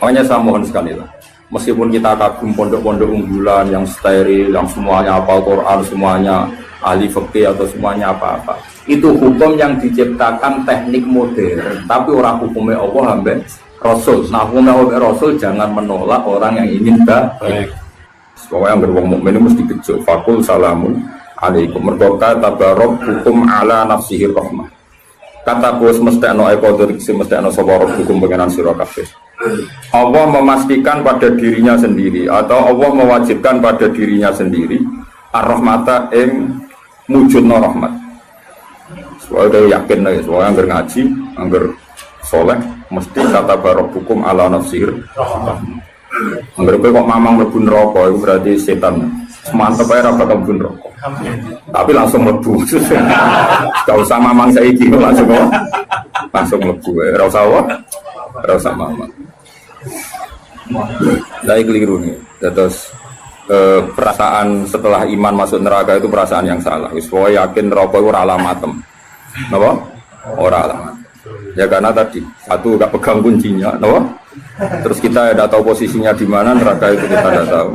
Makanya saya mohon sekali lah, meskipun kita kagum pondok-pondok unggulan yang steril, yang semuanya hafal Quran, semuanya ahli fikih atau semuanya apa-apa, itu hukum yang diciptakan teknik modern, tapi orang hukumnya Allah hamba Rasul. Nah hukumnya Rasul jangan menolak orang yang ingin baik. Pokoknya yang beruang mukmin itu mesti kecil. Fakul salamun alaikum. Mergoka tabarok hukum ala nafsihi rahmah. Kata bos mesti ano ekodur mesti ano sabarok hukum pengenan sira kabeh. Allah memastikan pada dirinya sendiri atau Allah mewajibkan pada dirinya sendiri ar-rahmata ing mujudna rahmat. Soalnya yakin lah, soalnya anggar ngaji, anggar soleh, mesti kata barok hukum ala nafsir. Anggar kok mamang mlebu neraka itu berarti setan. Semantep ae ra bakal mlebu neraka. Tapi langsung mlebu. Gak usah mamang saiki langsung mlebu. Ora usah apa? Ora usah mamang. Dari keliru nih, terus perasaan setelah iman masuk neraka itu perasaan yang salah. Wis yakin neraka itu ora alamatem. Napa? Ora alamat. Ya karena tadi satu gak pegang kuncinya, napa? Terus kita tidak tahu posisinya di mana, neraka itu kita tidak tahu.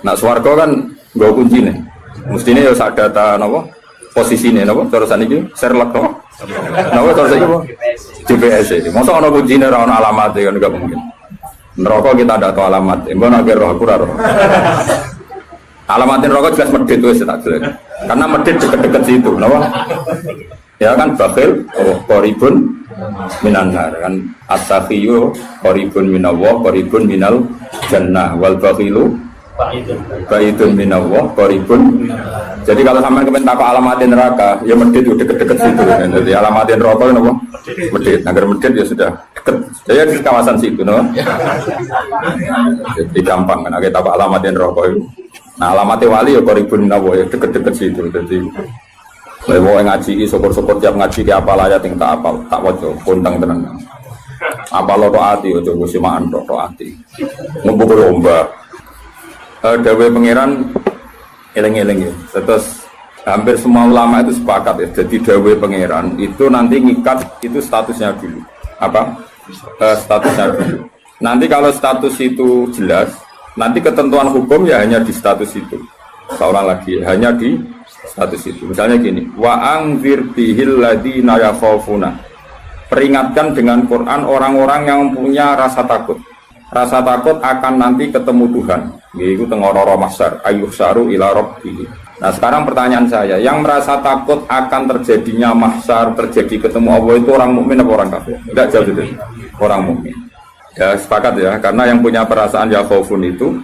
Nah swarga kan gak kunci nih. Mestinya ya sak data napa? Posisinya napa? Terus iki Sherlock napa? Napa terus iki apa? GPS ini. Masa ana kuncine ora ana alamat kan enggak mungkin. Neraka kita tidak tahu alamat. Mbok nek roh aku ora roh. Alamatin neraka jelas medhit wis tak jelas. Karena medhit deket-deket situ, napa? Ya kan bakhil qaribun minan nar kan at-taqiyyu qaribun minallah qaribun minal jannah wal bakhilu baidun minallah qaribun. Jadi kalau sampean kepen takok alamatin neraka ya medhit deket-deket situ. Jadi alamatin neraka napa? Medhit. Agar medhit ya sudah deket. Ya di kawasan situ no. Jadi gampang kan kita takok alamatin neraka itu. Nah alamatnya wali ya qaribun minallah ya deket-deket situ. Jadi mau ngaji, syukur-syukur tiap ngaji di apal ayat yang tak apal, tak wajah, kondang tenang. Apal lo to'ati, coba simaan to'ati. Ngumpul lomba. Dawe pangeran, eleng-eleng ya. Terus hampir semua ulama itu sepakat ya. Jadi dawe pangeran itu nanti ngikat itu statusnya dulu. Apa? Statusnya dulu. Nanti kalau status itu jelas, nanti ketentuan hukum ya hanya di status itu. Seorang lagi hanya di status itu. Misalnya gini, wa angzir bihil ladina yakhafuna. Peringatkan dengan Quran orang-orang yang punya rasa takut. Rasa takut akan nanti ketemu Tuhan. Yaitu tengororo mahsyar, ayyuhsyaru ila rabbih. Nah, sekarang pertanyaan saya, yang merasa takut akan terjadinya mahsyar, terjadi ketemu Allah itu orang mukmin apa orang kafir? Enggak jauh itu. Orang mukmin. Ya, sepakat ya, karena yang punya perasaan yakhafun itu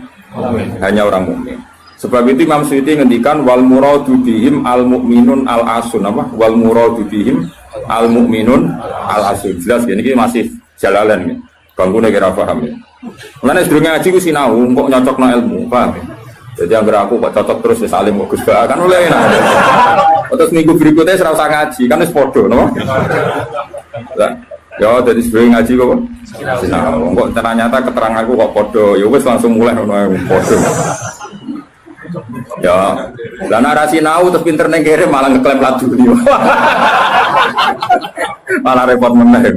hanya orang mukmin. Sebab itu Imam Suyuti ngendikan wal muradu bihim al mukminun al asun apa? Wal muradu bihim al mukminun al asun. Jelas ini masih jalalan nih. Ganggu nek ora paham ya. Mulane sedurunge ngaji ku sinau kok nyocokno ilmu, paham ya? Jadi anggere aku kok cocok terus ya salim kok Gus Ba kan oleh enak. Terus minggu berikutnya ora usah ngaji, kan wis padha napa? Lah, ya jadi sedurunge ngaji kok sinau. Kok ternyata keteranganku kok padha, ya wis langsung mulai ngono padha. Ya, dan narasi nau terus pinter neng kere malah ngeklaim ladu nih, malah repot meneh.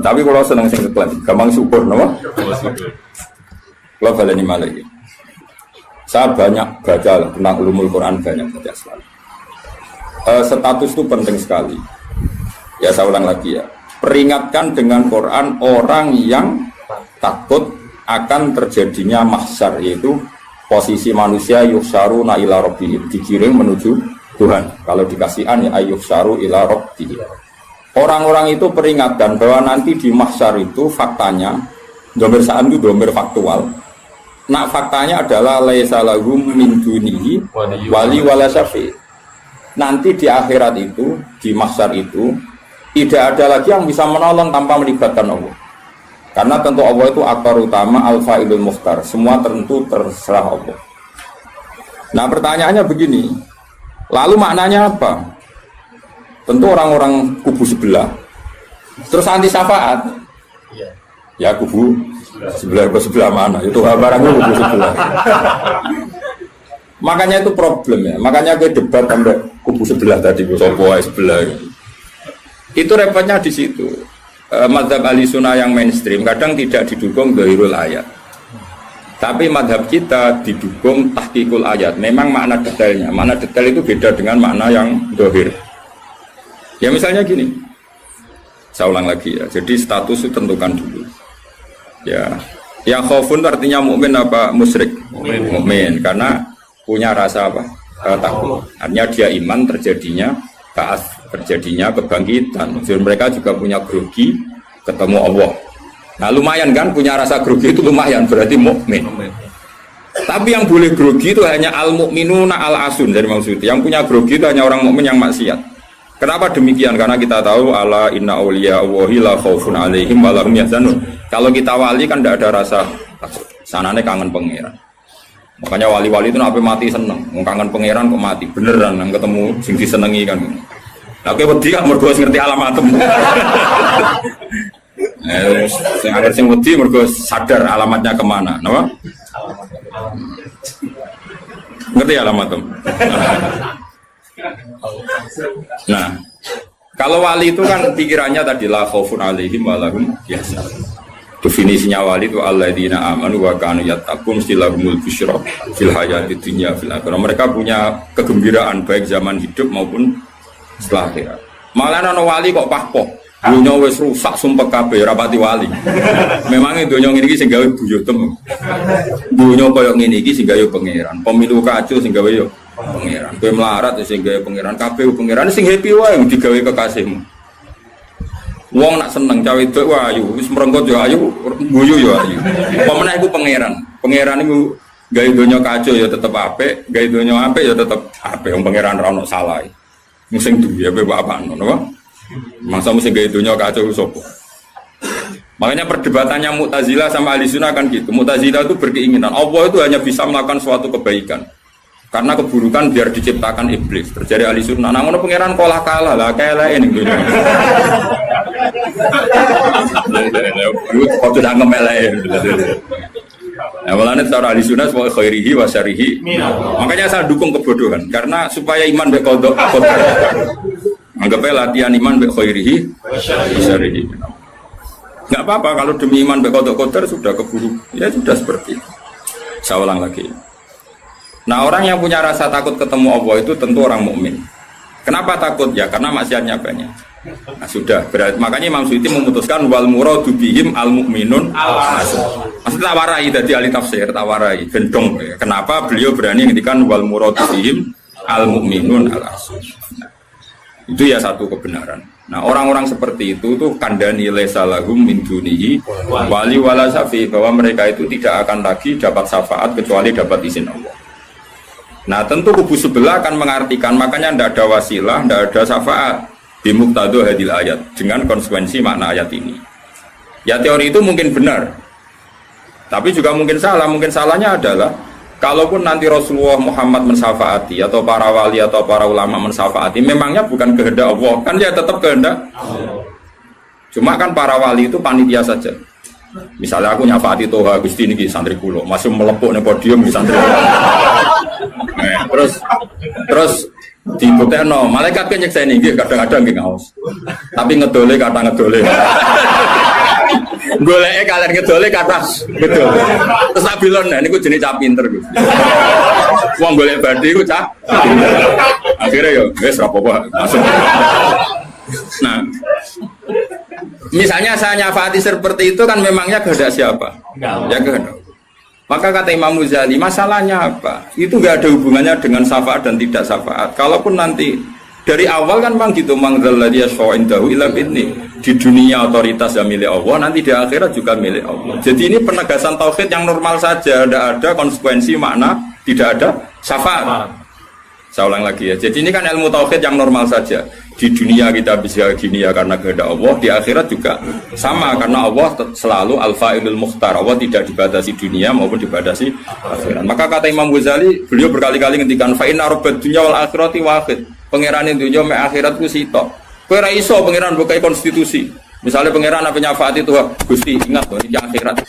Tapi kalau seneng sing ngeklaim, gampang syukur, nama? Kalau baleni malah ini, saya banyak baca tentang ulumul Quran, banyak baca selalu. Status itu penting sekali. Ya saya ulang lagi ya, peringatkan dengan Quran orang yang takut akan terjadinya mahsyar, yaitu posisi manusia yuhsyaru ila rabbihim, digiring menuju Tuhan. Kalau dikasih an ya ayyuhsyaru ila rabbihim. Orang-orang itu peringatkan bahwa nanti di mahsyar itu faktanya domir sa'an itu domir faktual. Nah faktanya adalah laisa lahum min dunihi wali wala syafi'. Nanti di akhirat itu, di mahsyar itu tidak ada lagi yang bisa menolong tanpa melibatkan Allah. Karena tentu Allah itu akbar utama al-fa'ilul mukhtar. Semua tentu terserah Allah. Nah pertanyaannya begini, lalu maknanya apa? Tentu orang-orang kubu sebelah terus anti syafaat. Ya kubu sebelah mana? Itu barangnya kubu sebelah. Makanya itu problem ya. Makanya gue debat sampai kubu sebelah tadi, sopo sebelah. Itu repotnya di situ. Mazhab ahli sunnah yang mainstream kadang tidak didukung dhahirul ayat. Tapi madhab kita didukung tahqiqul ayat. Memang makna detailnya. Makna detail itu beda dengan makna yang dhahir. Ya misalnya gini. Saya ulang lagi ya. Jadi status itu tentukan dulu. Ya. Yang khaufun artinya mukmin apa musyrik? Mukmin. Karena punya rasa apa? Takut. Artinya dia iman terjadinya ba'ats, terjadinya kebangkitan. Jadi mereka juga punya grogi ketemu Allah. Nah lumayan kan punya rasa grogi itu lumayan berarti mukmin. Tapi yang boleh grogi itu hanya al-mukminuna al-asun dari maksud. Yang punya grogi itu hanya orang mukmin yang maksiat. Kenapa demikian? Karena kita tahu ala inna auliya Allahi la khaufun alaihim wa lahum yahzanun. Kalau kita wali kan tidak ada rasa takut. Sanane kangen pangeran. Makanya wali-wali itu sampai mati seneng, kangen pangeran kok mati, beneran yang ketemu sing disenengi kan. Nah, kowe wedi kan mergo ngerti alamatem. Sing akhir sing wedi mergo sadar alamatnya kemana, napa? Ngerti alamatnya? Nah, kalau wali itu kan pikirannya tadi la khaufun alaihim wa lahum yahzanun. Definisinya wali itu alladzina amanu wa kanu yattaqun istilahumul busyra fil hayatid dunya fil akhirah. Mereka punya kegembiraan baik zaman hidup maupun setelah akhirat. Malah ana wali kok pahpoh. Dunya wis rusak sumpek kabeh rapati wali. Memang dunya ngene iki sing gawe buyutem. Dunya koyo ngene iki sing gawe pangeran. Pemilu kacau sing gawe yo pangeran. Kowe melarat sing gawe pangeran, kabeh pangeran sing happy wae digawe kekasihmu. Wong nak seneng cawe itu ayu, wis merenggot yo ayu, guyu yo ayu. Apa meneh iku pangeran. Pangeran iku gawe donya kacau ya tetep apik, gawe donya apik ya tetep apik. Wong pangeran ra ono salah. Sing duwe bapak ngono apa? Masa mesti gawe donya kacau sapa? Makanya perdebatannya Mu'tazilah sama Ahlussunnah kan gitu. Mu'tazilah itu berkeinginan Allah itu hanya bisa melakukan suatu kebaikan. Karena keburukan biar diciptakan iblis. Terjadi Ahlussunnah. Nah ngono pangeran kalah lah kayak ning dunya. Kok sudah ngemelek. Nah, malahnya cara Ahlussunnah sebagai khairihi wa syarihi. Makanya saya dukung kebodohan karena supaya iman be qada qadar. Anggapnya latihan iman be khairihi wa syarihi. Enggak apa-apa kalau demi iman be qada qadar sudah keburu. Ya sudah seperti itu. Saya ulang lagi. Nah, orang yang punya rasa takut ketemu Allah itu tentu orang mukmin. Kenapa takut? Ya karena maksiatnya banyak. Nah, sudah berarti makanya Imam Suyuti memutuskan wal muradu bihim al mukminun al-asun. Maksudnya tawarai dari ahli tafsir, tawarai gendong. Kenapa beliau berani ngendikan wal muradu bihim al mukminun al-asun. Nah, itu ya satu kebenaran. Nah, orang-orang seperti itu tuh kandani laisa lahum min dunihi wali wala syafi, bahwa mereka itu tidak akan lagi dapat syafaat kecuali dapat izin Allah. Nah tentu kubu sebelah akan mengartikan, makanya tidak ada wasilah, tidak ada syafaat bimuqtadu hadil ayat, dengan konsekuensi makna ayat ini. Ya teori itu mungkin benar, tapi juga mungkin salah. Mungkin salahnya adalah kalaupun nanti Rasulullah Muhammad mensyafaati atau para wali atau para ulama mensyafaati, memangnya bukan kehendak Allah, kan ya tetap kehendak. Cuma kan para wali itu panitia saja. Misalnya aku nyafaati Toha Gusti niki santri kulo, masih melepuk nih podium di santri. Nah, terus dibuktekno malaikat kan nyeksa ini kadang-kadang nggih ngaos. Tapi ngedole kata ngedole. Goleke kalian ngedole kata ngedole. Terus tak bilon nah niku jenis cah pinter Gus. Wong golek badhe iku cah. Akhirnya yo wis ra apa-apa masuk. Nah, misalnya saya nyafaati seperti itu kan memangnya kehendak siapa? Ya kehendak. Maka kata Imam Ghazali, masalahnya apa? Itu nggak ada hubungannya dengan syafaat dan tidak syafaat. Kalaupun nanti dari awal kan memang gitu, mangzalladzi yashfa'u indahu illa bi'idznih. Di dunia otoritas yang milik Allah, nanti di akhirat juga milik Allah. Jadi ini penegasan tauhid yang normal saja, tidak ada konsekuensi makna, tidak ada syafaat. Saya ulang lagi ya. Jadi ini kan ilmu tauhid yang normal saja. Di dunia kita bisa gini ya karena kehendak Allah, di akhirat juga sama karena Allah selalu al-fa'ilul mukhtar. Allah tidak dibatasi dunia maupun dibatasi akhirat. Maka kata Imam Ghazali, beliau berkali-kali ngendikan fa inna rabbad dunya wal akhirati wahid. Pangeran dunya mek akhirat ku sitok. Kowe ra iso pangeran bukai konstitusi. Misalnya pangeran apa nyafaati itu, Gusti ingat loh ini akhirat.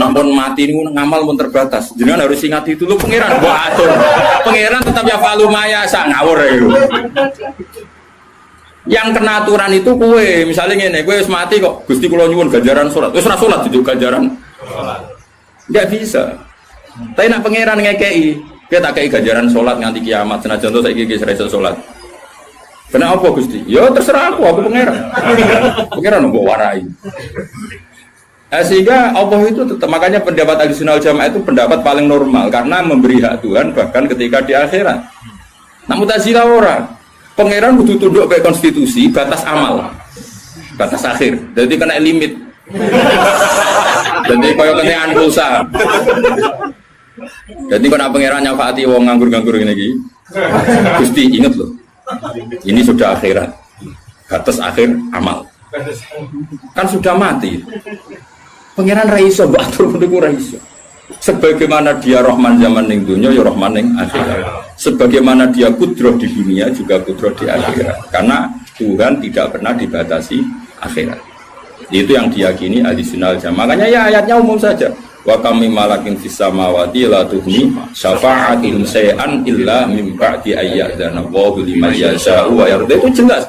Namun mati ini ngamal pun terbatas. Jangan harus ingat itu lu pangeran. Wah atur. Pangeran tetap ya falu maya sak ngawur ya. Yang kena aturan itu kue, misalnya ngene, kue wis mati kok, Gusti kula nyuwun ganjaran salat. Wis ora salat juga ganjaran. Enggak bisa. Tapi nak pangeran ngekei, kita tak kei ganjaran salat nganti kiamat. Senajan to saiki iki iso salat. Kenapa Gusti? Ya terserah aku pangeran. Pangeran mbok warai. Sehingga Allah itu tetap, makanya pendapat Ahlussunnah wal Jamaah itu pendapat paling normal karena memberi hak Tuhan bahkan ketika di akhirat. Nah Mu'tazilah ora. Pangeran kudu tunduk ke konstitusi, batas amal, batas akhir. Jadi kena limit. Jadi kaya kena pulsa. Jadi kena pangeran nyafaati wong nganggur-nganggur ngene iki. Gusti inget loh. Ini sudah akhirat. Batas akhir amal. Kan sudah mati. Pangeran ra iso mbok atur niku ra iso. Sebagaimana dia Rahman zaman ning dunya ya Rahman ning akhirat. Sebagaimana dia kudroh di dunia juga kudroh di akhirat. Karena Tuhan tidak pernah dibatasi akhirat. Itu yang diyakini Ahlussunnah wal Jamaah. Makanya ya ayatnya umum saja. Wa kam min malakin fis samawati la tuhni syafa'atuhum shay'an illa min ba'di ayyadana Allahu liman yasha'u wa yarda. Itu jelas.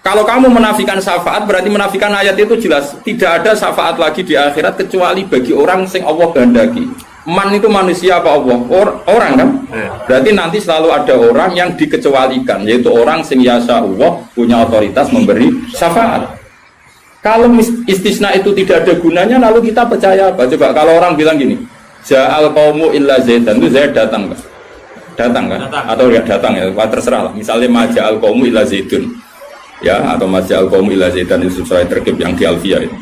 Kalau kamu menafikan syafaat berarti menafikan ayat itu jelas. Tidak ada syafaat lagi di akhirat kecuali bagi orang sing Allah kehendaki. Man itu manusia apa Allah? Orang kan? Berarti nanti selalu ada orang yang dikecualikan, yaitu orang sing yasa Allah punya otoritas memberi syafaat. Kalau istisna itu tidak ada gunanya, lalu kita percaya apa? Coba kalau orang bilang gini, Ja'al qaumu illa Zaidan, itu Zaid datang kan? Datang kan? Atau ya datang ya, terserah lah. Misalnya Maja'al qaumu illa Zaidun, ya, atau Maja'al qaumu illa Zaidan itu sesuai terkib yang di Alfiyah itu.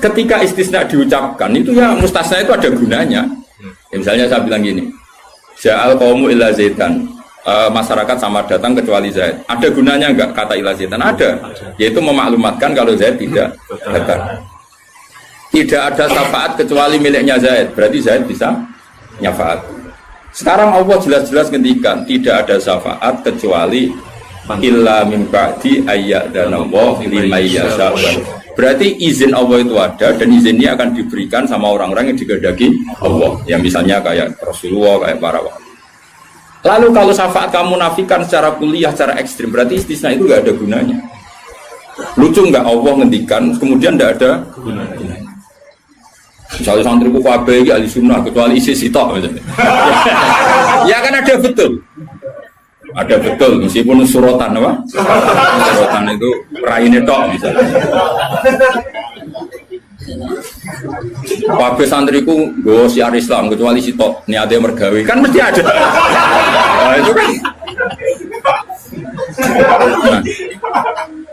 Ketika istisna diucapkan itu ya mustasna itu ada gunanya. Ya, misalnya saya bilang gini, Ja'al qaumu illa Zaidan, masyarakat sama datang kecuali Zaid. Ada gunanya enggak kata illa Zaidan? Ada. Yaitu memaklumatkan kalau Zaid tidak datang. Tidak ada syafaat kecuali miliknya Zaid. Berarti Zaid bisa nyafaat. Sekarang Allah jelas-jelas ngendikan tidak ada syafaat kecuali illa min ba'di ayyadanallahi liman yasha'u. Berarti izin Allah itu ada dan izin ini akan diberikan sama orang-orang yang dikehendaki Allah. Ya misalnya kayak Rasulullah, kayak para wali. Lalu kalau syafaat kamu nafikan secara kuliah, secara ekstrim, berarti istisna itu nggak ada gunanya. Lucu nggak Allah ngendikan, kemudian nggak ada gunanya. Misalnya santriku kabeh iki ahli sunnah kecuali isi sitok misalnya. Ya kan ada betul. Ada betul meskipun suratan apa? Suratan itu raine tok misalnya. Kabeh santriku nggo siar Islam kecuali sitok niate mergawe kan mesti ada. Nah, itu kan. Nah,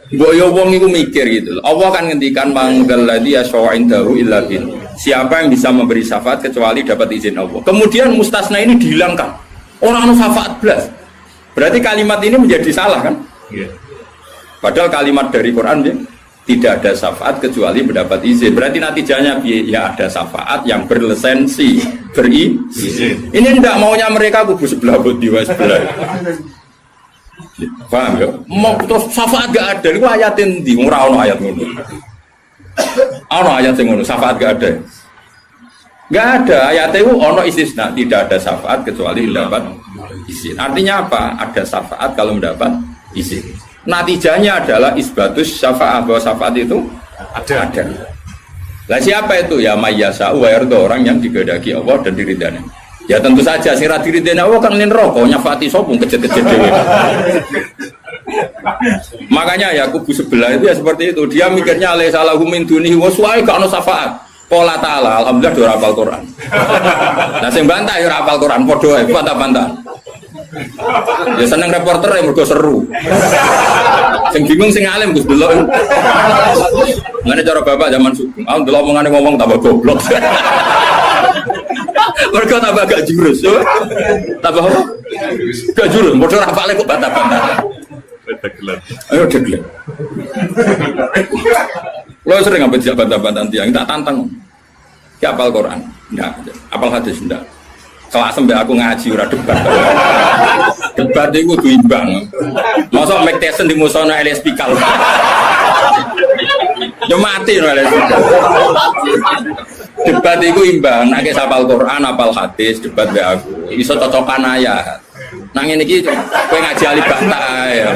Boyo wong iku mikir gitu. Allah kan ngendikan manggal ladzi yasha'indahu illa bin. Siapa yang bisa memberi syafaat kecuali dapat izin Allah. Kemudian mustasna ini dihilangkan. Orang anu syafaat belas. Berarti kalimat ini menjadi salah kan? Padahal kalimat dari Quran ya, tidak ada syafaat kecuali mendapat izin. Berarti natijahnya ya ada syafaat yang berlisensi, berizin. Ini tidak maunya mereka kubu sebelah bodiwa sebelah. Paham ya? Mau terus syafaat gak ada, itu ayatin di ora ono ayat ngono. Ono ayat sing ngono, syafaat gak ada. Gak ada, ayat itu ono istisna, tidak ada syafaat kecuali mendapat izin. Artinya apa? Ada syafaat kalau mendapat izin. Natijahnya adalah isbatus syafaat, bahwa syafaat itu ada. Lah siapa itu? Ya mayyasa wa yarda, orang yang dikehendaki Allah dan diridani. Ya tentu saja sing ra diridani Allah kan ning neraka nyafati sapa kejet-kejet dhewe. Makanya ya kubu sebelah itu ya seperti itu. Dia mikirnya alai salahu min dunihi wa suai gak ono syafaat. Qala ta'ala alhamdulillah do hafal Quran. Nah sing bantah ya hafal Quran padha wae bantah-bantah. Ya seneng reporter ya mergo seru. Sing bingung sing alim Gus delok. Ngene cara bapak zaman sugeng. Aku delok omongane ngomong tambah goblok. Mergo tambah gak jurus. Tambah apa? Gak jurus, padha hafale kok bantah-bantah. Ayo deglek. Lo sering ngambil jak bantah-bantah tiang, tak tantang. Ya apal Quran, enggak. Apal hadis enggak. Kelas sampai aku ngaji ora debat. Debat itu kudu imbang. Masa Mike Tyson di musono Elias Pikal. Yo mati no Elias Pikal. Debat itu imbang, nek apal Quran, apal hadis, debat be aku. Iso cocokan ayat. Nang ngene iki kowe ngaji alif bata ya.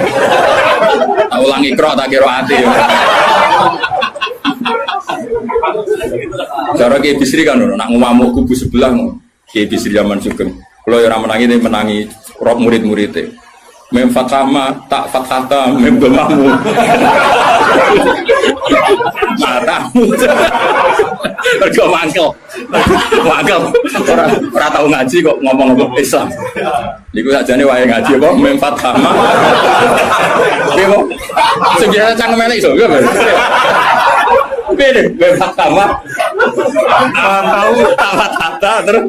Tak ulangi krok tak kira hati. Cara Kiai Bisri kan nak ngamuk kubu sebelah Kiai Bisri zaman Sugeng. Kalau yang menangi roh murid-muridnya. Mem fatama tak fatata mem domamu. Matamu. Kau mangkel. Orang tahu ngaji kok ngomong Islam. Iku sajane wae ngaji apa mem fatama. Piye kok? Sebiasa cangkem elek iso. Beda, bebas sama. Tahu tata terus.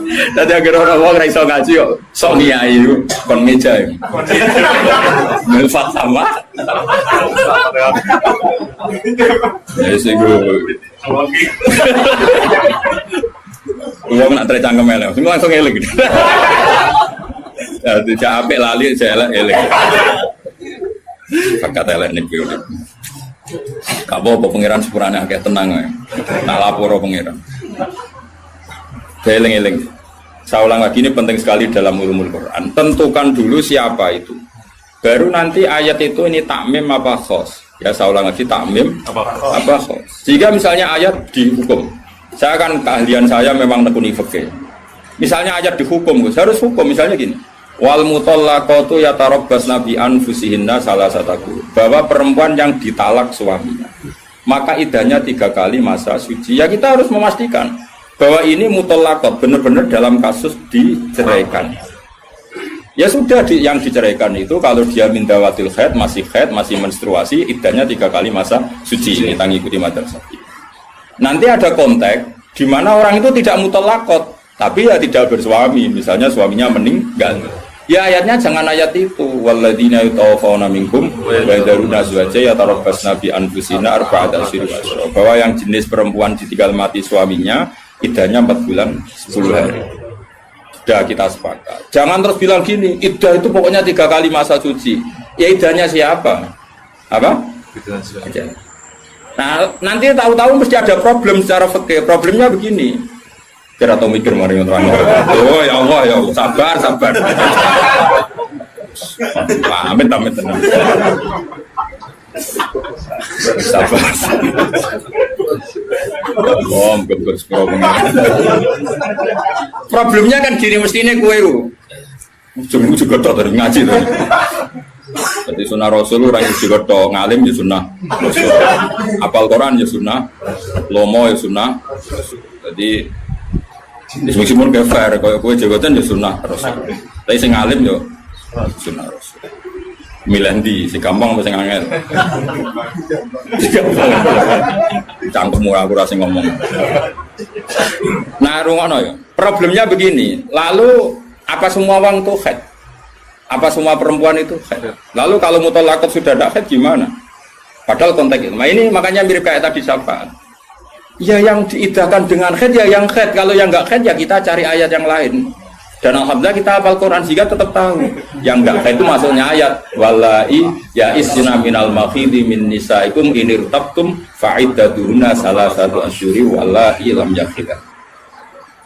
Tadi agar orang iso ngaji kok sok niai kon meja. Bebas sama. Ya sing go. Gua nak tercangkem elek, semua langsung elek. Ya tidak apik lali saya elek. Kakak elek nih periode. Gak apa-apa pengiran sepurane akeh tenang ya. Tak lapor pengiran. Eling-eling. Saya ulang lagi, ini penting sekali dalam ulumul Quran. Tentukan dulu siapa itu. Baru nanti ayat itu ini takmim apa khos. Ya saya ulang lagi, takmim apa khos. Jika misalnya ayat dihukum, saya kan keahlian saya memang nekuni fikih. Misalnya ayat dihukum, harus hukum misalnya gini. Wal mutallaqatu yatarabbasna bi anfusihinna salasataku, bahwa perempuan yang ditalak suaminya maka idahnya 3 kali masa suci. Ya kita harus memastikan bahwa ini mutallaqat benar-benar dalam kasus diceraikan. Ya sudah yang diceraikan itu kalau dia mindawatil haid masih menstruasi, idahnya 3 kali masa suci. Ini tang ikuti madrasah. Nanti ada konteks di mana orang itu tidak mutallaqat tapi ya tidak bersuami, misalnya suaminya meninggal. Ya ayatnya jangan ayat itu. Walladzina yatawaffawna minkum wa yadharuna azwaja yatarabbasna bi anfusina arba'ata asyhur. Bahwa yang jenis perempuan ditinggal mati suaminya iddahnya 4 bulan 10 hari. Sudah kita sepakat. Jangan terus bilang gini, iddah itu pokoknya 3 kali masa suci. Ya iddahnya siapa? Apa? Aja. Nah, nanti tahu-tahu mesti ada problem secara fikih. Problemnya begini. Kira atau mikir mari terang. Oh ya Allah, sabar. Amit tenang. Sabar. Problemnya kan gini, mestinya kue juga tok dari ngaji tuh. Jadi sunnah Rasul orang yang juga tok ngalim ya sunnah Rasul. Apal Quran ya sunnah, lomo ya sunnah. Jadi meskipun ke fair, kalau kue jabatan ya sunnah Rasul. Tapi sing alim yo sunnah Rasul. Milih si gampang apa sing angel? Cangkemmu aku rasa ngomong. Nah, rungono ya. Problemnya begini. Lalu apa semua wong itu haid? Apa semua perempuan itu haid? Lalu kalau mutallaqat sudah tidak haid gimana? Padahal konteks itu. Nah ini makanya mirip kayak tadi syafaat. Ya yang diidahkan dengan haid ya yang haid. Kalau yang enggak haid ya kita cari ayat yang lain. Dan alhamdulillah kita hafal Quran sehingga tetap tahu yang enggak haid itu maksudnya ayat wallahi ya isna minal makhidi min nisaikum inirtabtum fa'iddatuhunna salasatu asyuri wallahi lam yakhidah.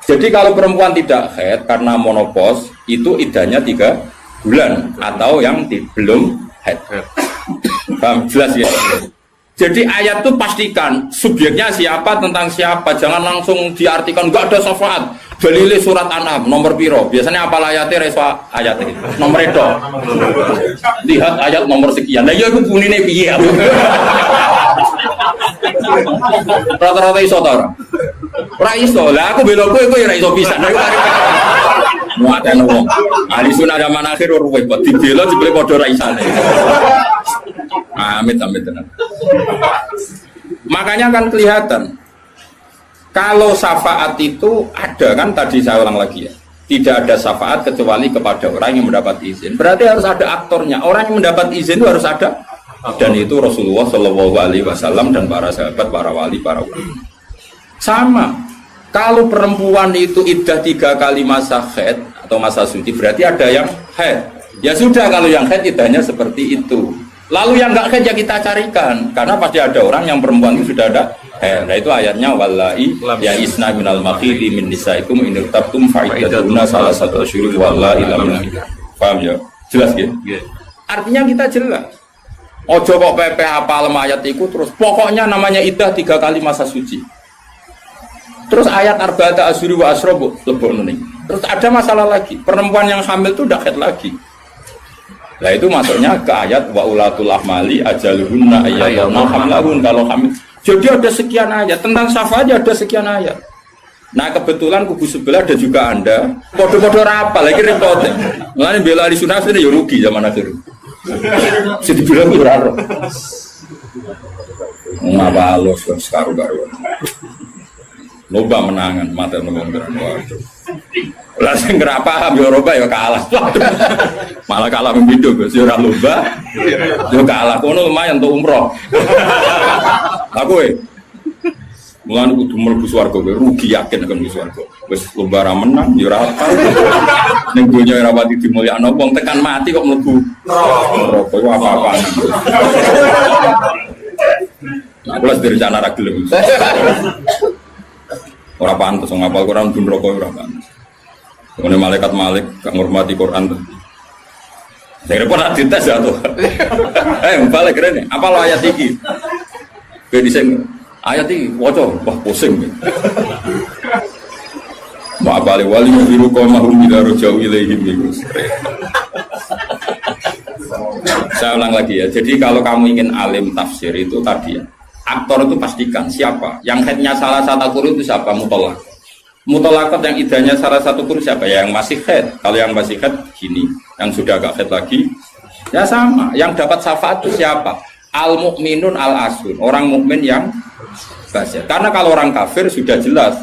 Jadi kalau perempuan tidak haid karena monopos itu iddahnya 3 bulan atau yang belum haid. Paham jelas ya? Jadi ayat itu pastikan subjeknya siapa tentang siapa, jangan langsung diartikan enggak ada syafaat. Dalile surat An'am nomor piro? Biasanya apa ayatnya reswa ayat itu. Nomor itu. Lihat ayat nomor sekian. Lah ya iku bunine piye? Rata-rata iso ta ora? Ora iso. Lah aku bela kowe ya ora iso pisan. Muatan wong. Ahli sunah zaman akhir ruwet kok dibela jebule padha ra isane. Amit tenan. Makanya kan kelihatan kalau syafaat itu ada kan tadi saya ulang lagi ya. Tidak ada syafaat kecuali kepada orang yang mendapat izin. Berarti harus ada aktornya. Orang yang mendapat izin itu harus ada. Dan itu Rasulullah Shallallahu Alaihi Wasallam dan para sahabat, para wali, para ulama. Sama. Kalau perempuan itu iddah 3 kali masa haid atau masa suci, berarti ada yang haid. Ya sudah kalau yang haid iddahnya seperti itu. Lalu yang enggak haid ya kita carikan. Karena pasti ada orang yang perempuan itu sudah ada Nah itu ayatnya wallahi ya isna minal makhili min nisaikum in irtabtum fa'idatuna salah satu asyhur wallahi lam. Paham ya? Jelas ya? Artinya kita jelas. Ojo kok pepe hafal ayat itu terus pokoknya namanya iddah 3 kali masa suci. Terus ayat arba'ata asyhur wa asrobu lebokno ning. Terus ada masalah lagi, perempuan yang hamil itu udah haid lagi. Nah itu masuknya ke ayat wa ulatul ahmali ajaluhunna ayyatuna hamlahun kalau hamil. Jadi ada sekian ayat tentang syafaat ada sekian ayat. Nah kebetulan kubu sebelah ada juga Anda podo-podo rapal lagi repot. Mulane bela ahli sunnah ini ya rugi zaman akhir. Jadi bilang ora ro. Ngapa alus sekarang-karuan. Loba menangan mata ngomong waduh. Lah sing ora paham ya Eropa ya kalah. Malah kalah pembidu Gus ya ora lomba. Ya kalah kono lumayan untuk umroh. Aku mulane kudu mlebu swarga rugi yakin akan mlebu swarga. Wis lomba ra menang ya ora apa. Ning donya ora pati dimulyakno wong tekan mati kok mlebu neraka iku apa-apa. Aku wis direncana ra gelem. Ora pantes ngapal Quran pun neraka ora pantes. Ini malaikat Malik gak ngurmati Quran tuh. Saya kira nak dites ya tuh. Balik keren nih. Apa lo ayat ini? Kediseng ayat ini, wajah, wah pusing. Ma'abali wali biru qawmahum ila rujau ilaihim. Saya ulang lagi ya. Jadi kalau kamu ingin alim tafsir itu tadi ya. Aktor itu pastikan siapa. Yang headnya salah satu kurun itu siapa? Mutolak. Mutolakot yang idahnya salah satu kurun siapa? Ya, yang masih head. Kalau yang masih head gini, yang sudah agak head lagi, ya sama. Yang dapat syafaat itu siapa? Al mukminun al asun, orang mukmin yang basir. Karena kalau orang kafir sudah jelas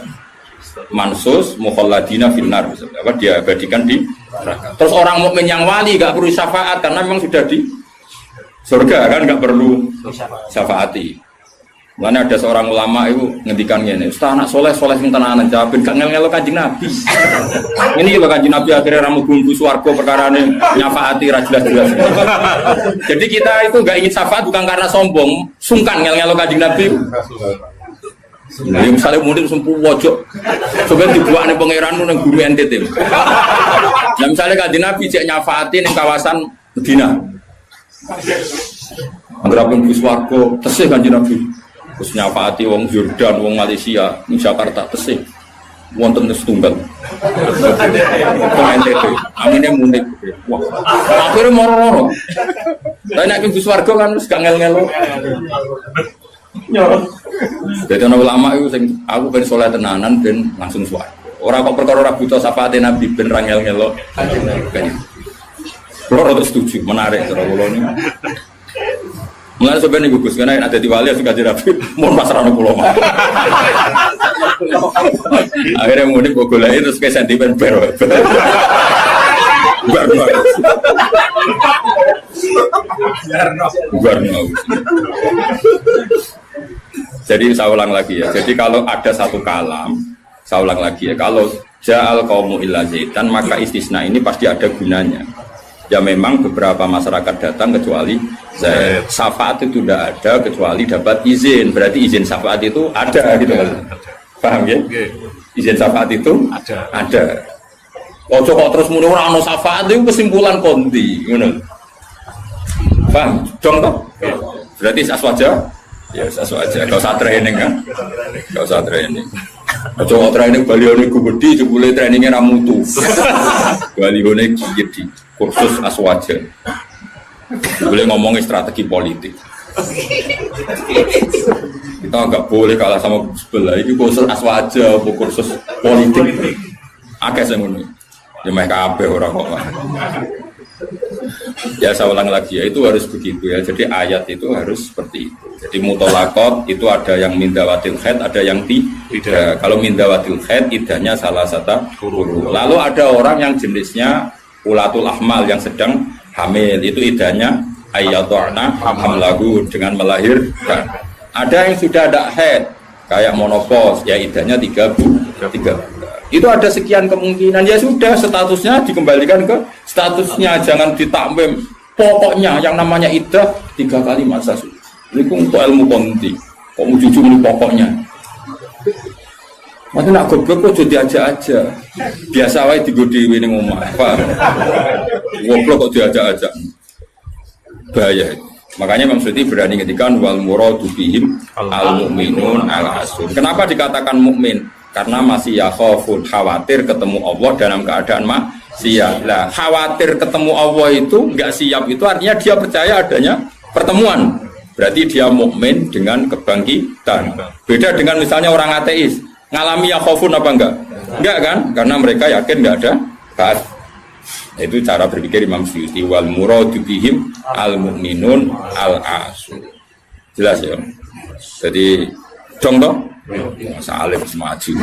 mansus mukhalladina finnar, apa dia abadikan di neraka. Terus orang mukmin yang wali gak perlu syafaat karena memang sudah di surga kan, gak perlu syafaati. Mana ada seorang ulama itu ngendikan gini, Ustaz anak soleh sing tenanan jawabin gak ngel-ngelo Kanjeng Nabi. Ini kalau Kanjeng Nabi akhirnya ramu bumbu swarga perkara ini nyafaati ra jelas-jelas. Jadi kita itu gak ingin syafaat bukan karena sombong, sungkan ngel-ngelo Kanjeng Nabi. Nah, misalnya mungkin sempuh wojok, sebenarnya dibuat nih pangeran nang guru NTT. Nah misalnya Kanjeng Nabi cek nyafaati ning kawasan Medina. Anggere bumbu swarga tesih Kanjeng Nabi. Terus nyafaati wong Jordan, wong Malaysia, di Jakarta tesih wonten setunggal. NTT, aminnya mudik. Wah, akhirnya moro-moro. Tapi nek ke swarga kan wis gak ngel-ngelo. Jadi ana ulama itu sing aku ben saleh tenanan ben langsung swarga. Ora kok perkara ora buta syafaate Nabi ben ra ngel-ngelo. Kulo ora setuju, menarik cara kula niku. Mulai sebenarnya gugus karena ada di wali suka dirapi, mau pasrah pulau mah. Akhirnya mudik golain terus kayak sentimen baru. Bubar. Jadi saya ulang lagi ya. Jadi kalau ada satu kalam, saya ulang lagi ya. Kalau ja'al qaumu illa zaitan maka istisna ini pasti ada gunanya. Ya memang beberapa masyarakat datang kecuali syafaat itu tidak ada kecuali dapat izin. Berarti izin syafaat itu ada gitu kan. Paham ya? Izin syafaat itu ada. Ojo kok terus muni ora ono syafaat itu kesimpulan konti, ngono. Paham? Dong toh? Berarti aswaja? Ya aswaja. Enggak usah training kan? Enggak usah training. Ojo training balione gede jebule trainingnya ra mutu. Balione gede. Kursus aswaja. Boleh ngomongin strategi politik. Kita nggak boleh kalah sama sebelah. Ini kursus aswaja, kursus politik. Akeh sing ngono. Ya meh kabeh ora kok. Ya saya ulang lagi ya, itu harus begitu ya. Jadi ayat itu harus seperti itu. Jadi mutolakot itu ada yang mindawatil khaid, ada yang tidak. Kalau mindawatil khaid idahnya salah satu guru. Lalu ada orang yang jenisnya ulatul ahmal yang sedang hamil, itu idahnya ayyatu'na hamlahu dengan melahirkan. Ada yang sudah ada haid kayak monopos ya idahnya 3 bulan. Itu ada sekian kemungkinan ya sudah statusnya dikembalikan ke statusnya, jangan ditakmim. Pokoknya yang namanya idah 3 kali masa suci. Ini untuk ilmu konti. Kok mau cucu ini pokoknya? Masa nak goblok kok jadi aja. Biasa wae digodi ini ngomong apa? Goblok kok diajak-ajak. Bahaya. Makanya Imam Suyuti berani ngedikan wal muradu bihim al mukminun al asun. Kenapa dikatakan mukmin? Karena masih yakhafun, khawatir ketemu Allah dalam keadaan maksiat. Lah, khawatir ketemu Allah itu enggak siap itu artinya dia percaya adanya pertemuan. Berarti dia mukmin dengan kebangkitan. Beda dengan misalnya orang ateis, ngalami yakhafun apa enggak? Enggak kan? Karena mereka yakin enggak ada ba'ats. Itu cara berpikir Imam Suyuti wal muradu bihim al mukminun al asun. Jelas ya. Jadi contoh masa alim semaju.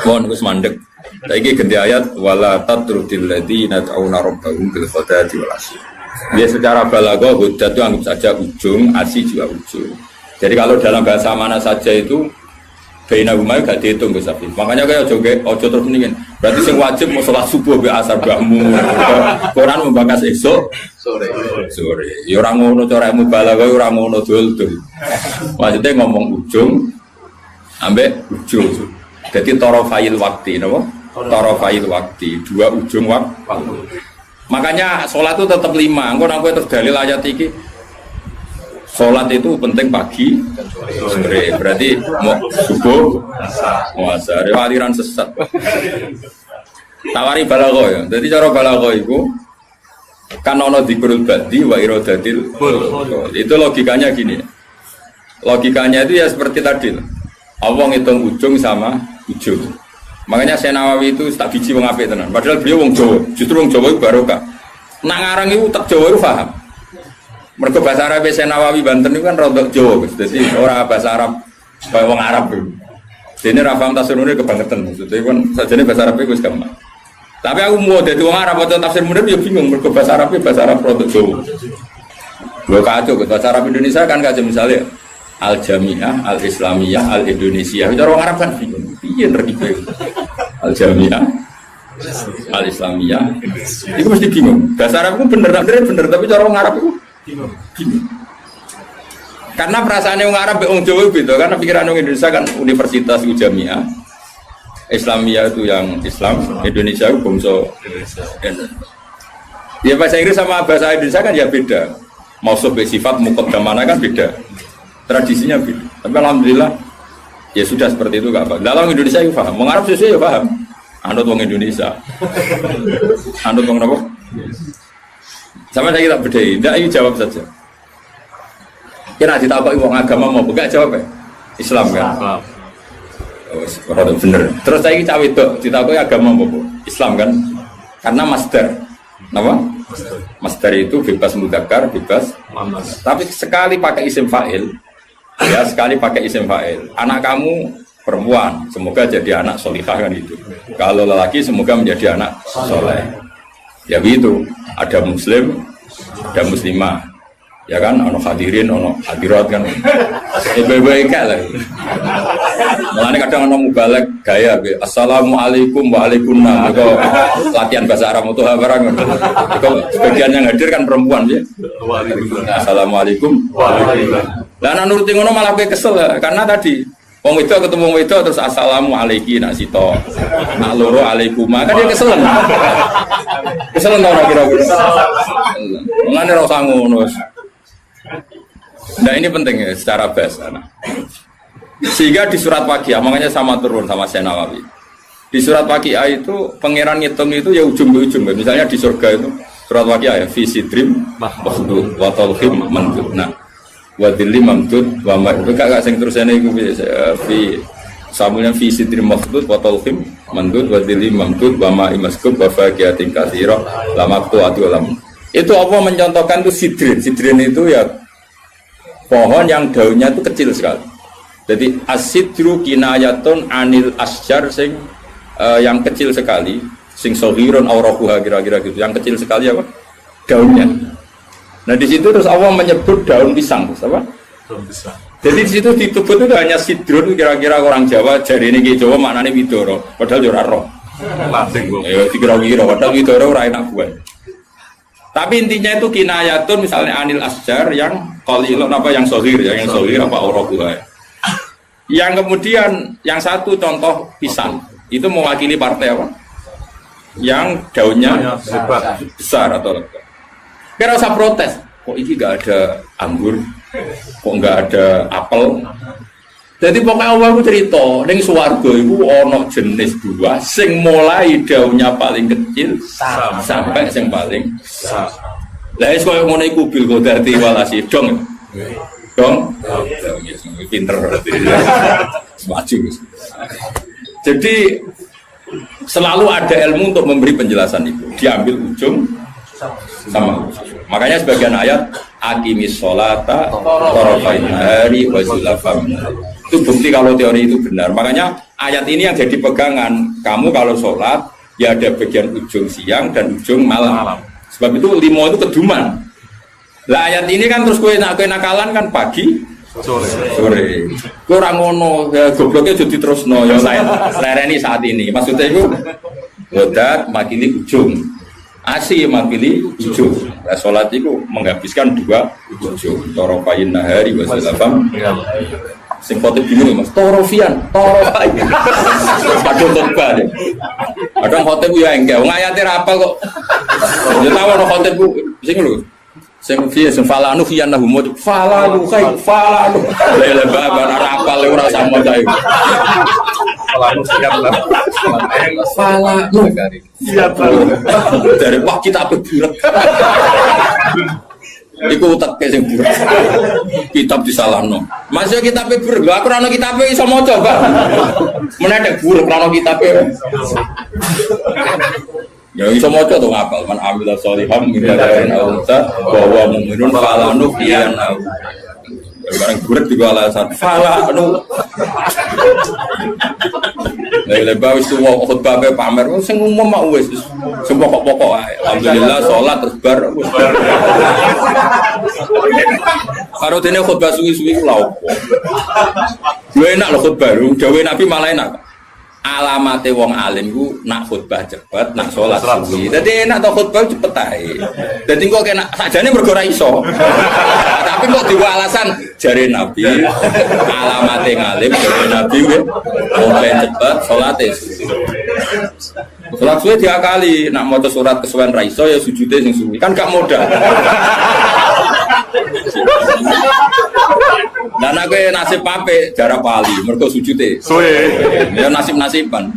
Mohon Gus mandek. Saiki ganti ayat wala tatrudil ladzina ta'una rabbahum bil ghadati wal asyi. Dia secara balaghah hujjah itu anggap saja ujung, asyi juga ujung. Jadi kalau dalam bahasa mana saja itu baina umay gak dihitung Gus Afif. Makanya kayak ojo terus mendingin. Berarti sing wajib mau sholat subuh be asar bahmu. Quran membahas esok sore. Ya ora ngono cara mubalaghah ora ngono dul-dul. Maksudnya ngomong ujung ambek ujung. Jadi tarafail waktu napa? Tarafail waktu, dua ujung waktu. Makanya sholat itu tetap 5. Engko nang kowe terus dalil ayat iki. Sholat itu penting pagi, sore. Berarti mau subuh, mau asar. Aliran sesat. Tawari balaghah ya. Jadi cara balaghah itu kan ono dzikrul badi wa iradatil. Itu logikanya gini. Logikanya itu ya seperti tadi. Allah ngitung ujung sama ujung. Makanya Syekh Nawawi itu tak biji wong apik tenan. Padahal beliau wong Jawa. Justru wong Jawa itu barokah. Nak ngarang itu tak Jawa itu paham. Mergo bahasa Arab Syekh Nawawi Banten itu kan rodok Jawa, jadi orang bahasa Arab kaya wong Arab itu. Dene ra paham tafsir Munir kebangetan, maksudnya kan sajane bahasa Arab itu wis gampang. Tapi aku mau dadi wong Arab waca tafsir Munir ya bingung, mergo bahasa Arab rodok Jawa. Lho kacau bahasa Arab Indonesia kan kacau misalnya Al Jamiah, Al Islamiyah, Al Indonesia. Cara wong Arab kan bingung. Piye terkipe? Al Jamiah, Al Islamiyah. Itu mesti bingung. Bahasa Arab itu bener tapi cara wong Arab itu gini. Karena perasaannya orang Arab orang Jawa gitu, karena pikiran orang Indonesia kan universitas Jamiah Islamiyah itu yang Islam, Indonesia itu bangsa ya bahasa Inggris sama bahasa Indonesia kan ya beda, mausuf sifat muqaddamana kan beda, tradisinya beda. Tapi alhamdulillah ya sudah seperti itu gak apa. Dalam Indonesia itu paham, orang Arab sesuai ya paham. Anut orang Indonesia, anut orang apa? Sama saya tak beda, tidak ini jawab saja. Kira ditapai uang agama mau enggak jawab ya? Islam kan? Oh, bener. Terus saya cawe itu ditapai agama mau Islam kan? Karena master, apa? Master itu bebas mudzakkar, bebas. Tapi sekali pakai isim fa'il, ya sekali pakai isim fa'il. Anak kamu perempuan, semoga jadi anak solihah kan itu. Kalau lelaki semoga menjadi anak soleh. Ya begitu. Ada muslim, ada muslimah, ya kan, ono hadirin, ono hadirat kan, baik-baik lah. Mulanya kadang ono mubalek gaya, assalamualaikum waalaikumsalam. Itu latihan bahasa Arab itu barang. Itu sebagian yang hadir kan perempuan ya. Assalamualaikum waalaikumsalam. Lah nuruti ngono malah gue kesel karena tadi wong itu ketemu wong itu terus assalamualaikum nak sito nak loro alaikuma kan dia keselen tau kira-kira ngene ora usah ngono. Nah ini penting ya secara bahasa. Sehingga di surat Waqiah makanya sama turun sama Syekh Nawawi. Di surat Waqiah itu pangeran ngitung itu ya ujung ke ujung. Misalnya di surga itu surat Waqiah ya fi sidrim mahmud wa talhim mandud. Nah wadili mamdud wa ma itu kakak sing terusane iku fi samulnya fi sidrim mamdud wa talhim mandud wadili mamdud wa ma imaskub wa faqiyatin katsira lamaqtu adulam. Itu apa mencontohkan itu sidrin. Sidrin itu ya pohon yang daunnya itu kecil sekali. Jadi asidru kinayatun anil asjar sing yang kecil sekali, sing sohiron aurahuha kira-kira gitu. Yang kecil sekali apa? Daunnya. Nah di situ terus Allah menyebut daun pisang, apa? Daun pisang. Jadi di situ disebut itu hanya sidrun, kira-kira orang Jawa jadi ini Jawa maknanya widoro, padahal ora roh. Ayo dikira-kira, padahal widoro ora enak buat. Tapi intinya itu kinayatun misalnya anil asjar yang qalilun apa yang sohir ya, yang sohir apa orobuha. Yang kemudian yang satu contoh pisang itu mewakili partai apa? Yang daunnya besar atau lebat. Kira usah protes. Kok ini gak ada anggur? Kok nggak ada apel? Jadi pokoknya Allah itu cerita, ning swarga itu ono jenis buah, sing mulai daunnya paling kecil sampai sing paling besar. Lah es koyo ngono iku bil godati walasi dong. Dong. Pinter berarti. Semaju. Jadi selalu ada ilmu untuk memberi penjelasan itu. Diambil ujung sama ujung. Makanya sebagian ayat aqimis sholata tarafain nahari wa zulafam. Itu bukti kalau teori itu benar. Makanya ayat ini yang jadi pegangan. Kamu kalau sholat ya ada bagian ujung siang dan ujung malam. Sebab itu limo itu keduman. Lah ayat ini kan terus kue nakalan kan pagi sore. Kue orang ngono ya, gobloknya jadi terus no. Ya saya ini saat ini. Maksudnya itu godat makili ujung. Asi makili ujung. Nah, sholat itu menghabiskan dua ujung. Tarafain nahari wa zulafam. Sing khotib bingung Mas, torofian. Padahal khotbah deh. Kadang khotib ya enggak, wong ayate ra apal kok. Ya tahu ono khotib sing lho. Sing fiye sing falanu fiyan nahum falanu kai falanu. Lele babar ora apal ora sama kae. Falanu siap lah. Falanu. Siap. Dari wah kita beburek. Iku utek sing buruk. Kitab disalahno. Masih kitabe buruk. Lho aku ora ono kitabe iso maca, Pak. Menedek buruk ora ono kitabe. Ya iso maca to ngapal. Man amila sholihan min dzakarin aw unsa wa huwa mu'minun falanu fiyana. Barang buruk juga alasan. Falanu. Lebar wis tuwa khutbah pamer sing umum mak wis sing pokok-pokok ae. Alhamdulillah salat terus bar. Karo dene khutbah suwi-suwi ku lha opo. Yo enak lho khutbah, dawuh Nabi malah enak. Alamate wong alim ku nak khutbah cepet, nak salat suwi. Dadi enak to khutbah cepet ae. Dadi kok kena sakjane mergo ora iso. Tapi kok diwa alasan jare Nabi alamate ngalim jare Nabi wong cepet salate. Salat suwi diakali, nak maca surat kesuwen ra iso ya sujude sing suwi. Kan gak modal. Dan aku nasib pape jarak pali, mereka sujute. Ya nasib-nasiban.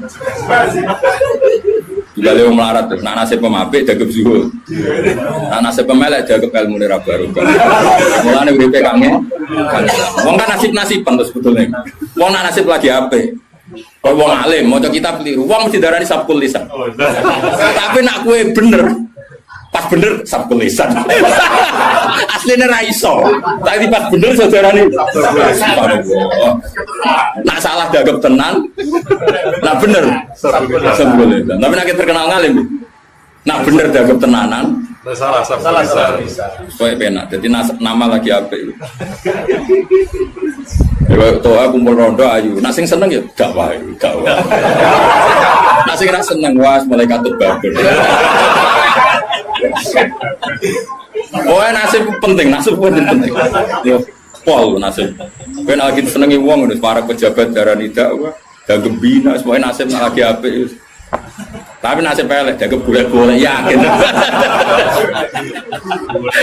Juga lewat melarat tuh. Nah nasib pemape jaga zuhud. Nah nasib pemelek jaga ilmu nira baru. Mulane uripe kangen. Wong kan nasib-nasiban tuh sebetulnya. Wong nak nasib lagi ape? Kalau wong alim, mau kita keliru. Wong mesti darani sabkul lisan. Tapi nak kue bener. Pas bener sabkul lisan. Aslinya raiso. Tapi pas bener saudara nih. Nak salah dagap tenan. Nak bener sabkul lisan. Tapi nak terkenal ngalim. Nak bener dagap tenanan. Salah lisan. Kowe penak. Jadi nama lagi apa itu? Toa kumpul rondo ayu. Nak sing seneng ya gak wae, gak wae. Nak sing ra seneng was mulai katut babel. Oh, nasib penting. Yo, pol nasib. Kowe lagi senengi wong para pejabat darani dakwah, dagem bina, semuanya nasib lagi apik. Tapi nasib pelek dagem golek-golek yakin.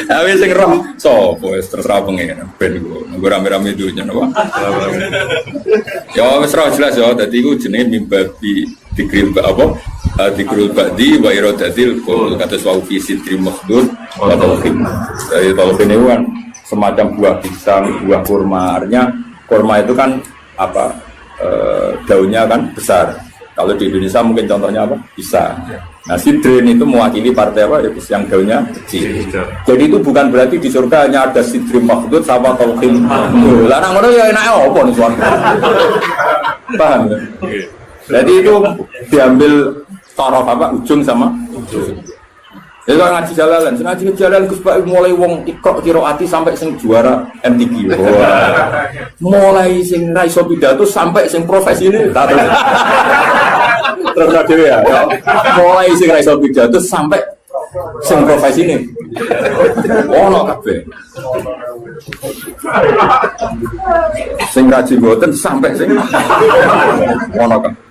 Tapi sing roh sapa wis terserah pengen ben nggo rame-rame dunya napa. Ya wis roh jelas ya, dadi iku jenenge mimbabi dikril apa? Dikrul ba'di wa iradatil qul kata sawu fi sidri makhdud wa tawqim. Dari tawqim itu kan semacam buah pisang, buah kurma. Artinya kurma itu kan apa? Daunnya kan besar. Kalau di Indonesia mungkin contohnya apa? Pisang. Nah, sidrin itu mewakili partai apa? Yang daunnya kecil. Jadi itu bukan berarti di surga hanya ada sidri makhdud sama tawqim. Lah nang ngono ya enake apa nih suara? Paham ya? Jadi itu diambil taraf apa ujung sama ujung. Itu ngaji jalalan, ngaji jalalan Gus Pak mulai wong ikok kiroati sampai sing juara MTQ. Mulai sing ra iso pidato sampai sing profesi ini terus dhewe ya. Mulai sing ra iso pidato sampai Sing profesine. Ono kabeh. Sing ngaji mboten sampai sing ono kabeh.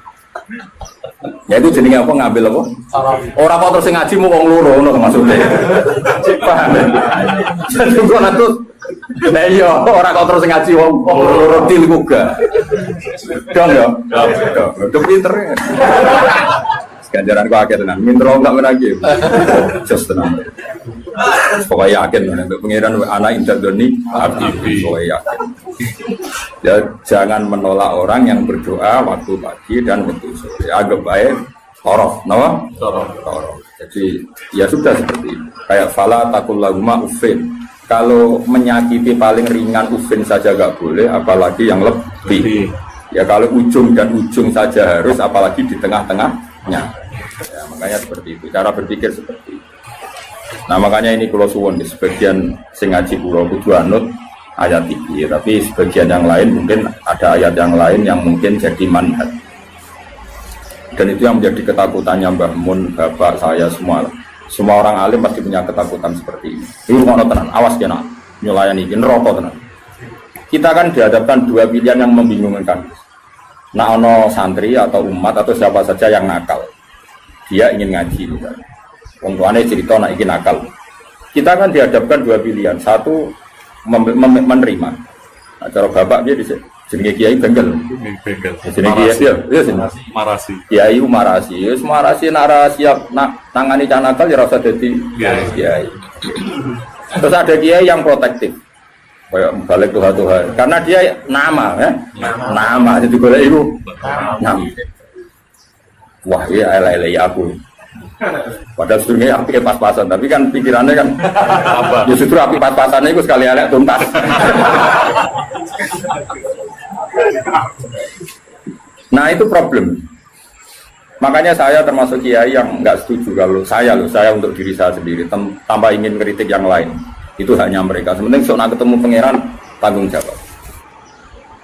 Ya itu jenenge apa ngambil apa? Ora kok terus sing ngaji mu wong loro ngono maksudnya. Paham. Jadi kok aku nah iya ora kok terus ngaji wong loro til kuga. Dong ya. Dong pinter. Ganjaran kok akeh tenan. Mintro enggak menagi. Just tenan. Pokoknya yakin untuk pengiran anak indah doni aktif. Pokoknya yakin. Ya, jangan menolak orang yang berdoa waktu pagi dan waktu sore. Agak baik torof, no? Torof. Jadi ya sudah seperti itu. Kayak fala takul laguma ufin. Kalau menyakiti paling ringan ufin saja gak boleh, apalagi yang lebih. Ya kalau ujung dan ujung saja harus, apalagi di tengah-tengahnya. Ya, makanya seperti itu. Cara berpikir seperti itu. Nah makanya ini kalau suwon di sebagian sing ngaji kula kudu anut ayat ini, tapi sebagian yang lain mungkin ada ayat yang lain yang mungkin jadi manhaj. Dan itu yang menjadi ketakutannya Mbah Mun, bapak saya semua orang alim pasti punya ketakutan seperti ini. Ini ngono tenan, awas kena nyulayani iki neraka tenan. Kita kan dihadapkan dua pilihan yang membingungkan. Nah ono santri atau umat atau siapa saja yang nakal, dia ingin ngaji misalnya. Wong tuane cerita nak iki nakal. Kita kan dihadapkan dua pilihan. Satu menerima. Nah, cara bapak dia jenenge kiai bengkel. Jenenge kiai ya Marasi. Kiai marasi. Wis marasi nak siap nak tangani cah nakal ya rasa dadi kiai. Terus ada kiai yang protektif. Kayak balik Tuhan. Karena dia nama ya. Nama jadi golek iku. Nama. Wah, ya elek-elek aku. Padahal sebetulnya api pas-pasan, tapi kan pikirannya kan apa? Ya justru api pas-pasannya itu sekali elek tuntas. Nah itu problem. Makanya saya termasuk kiai yang nggak setuju kalau saya untuk diri saya sendiri tanpa ingin kritik yang lain. Itu hanya mereka. Sementing soal ketemu pangeran tanggung jawab.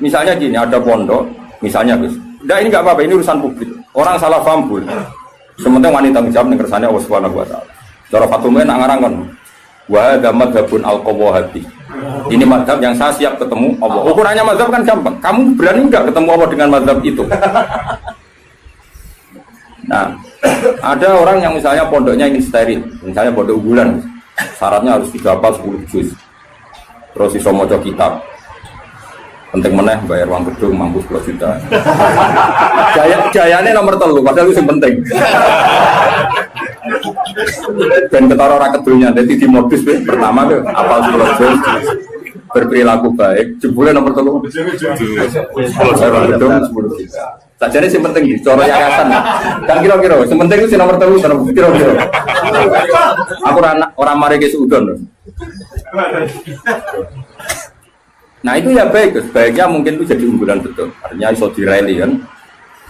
Misalnya gini, ada pondok, misalnya Gus. Enggak ini nggak apa-apa, ini urusan publik. Orang salah paham pun. Sementara wanita tanggung jawab dengan kersane Allah Subhanahu wa taala. Cara Fatumah nak ngarang kan. Wa hadza madzhabun al-qawahati. Ini mazhab yang saya siap ketemu Allah. Ukurannya mazhab kan gampang. Kamu berani enggak ketemu Allah dengan mazhab itu? Nah, ada orang yang misalnya pondoknya ingin steril, misalnya pondok unggulan. Syaratnya harus 3 hafal 10 juz. Terus iso maca kitab. Penting meneh bayar uang gedung mampu 10 juta. Jayane nomor 3 padahal itu yang penting. Dan ketara ora kedulnya dadi di modus pertama tuh apal 10 juz berperilaku baik jebule nomor 3 bayar gedung 10 juta. Sajane sing penting di cara yayasan. Kan kira-kira sing penting itu nomor 3 kira-kira. Aku ora mari ke sudon. Nah itu ya baik, sebaiknya mungkin itu jadi unggulan betul. Artinya iso direli kan,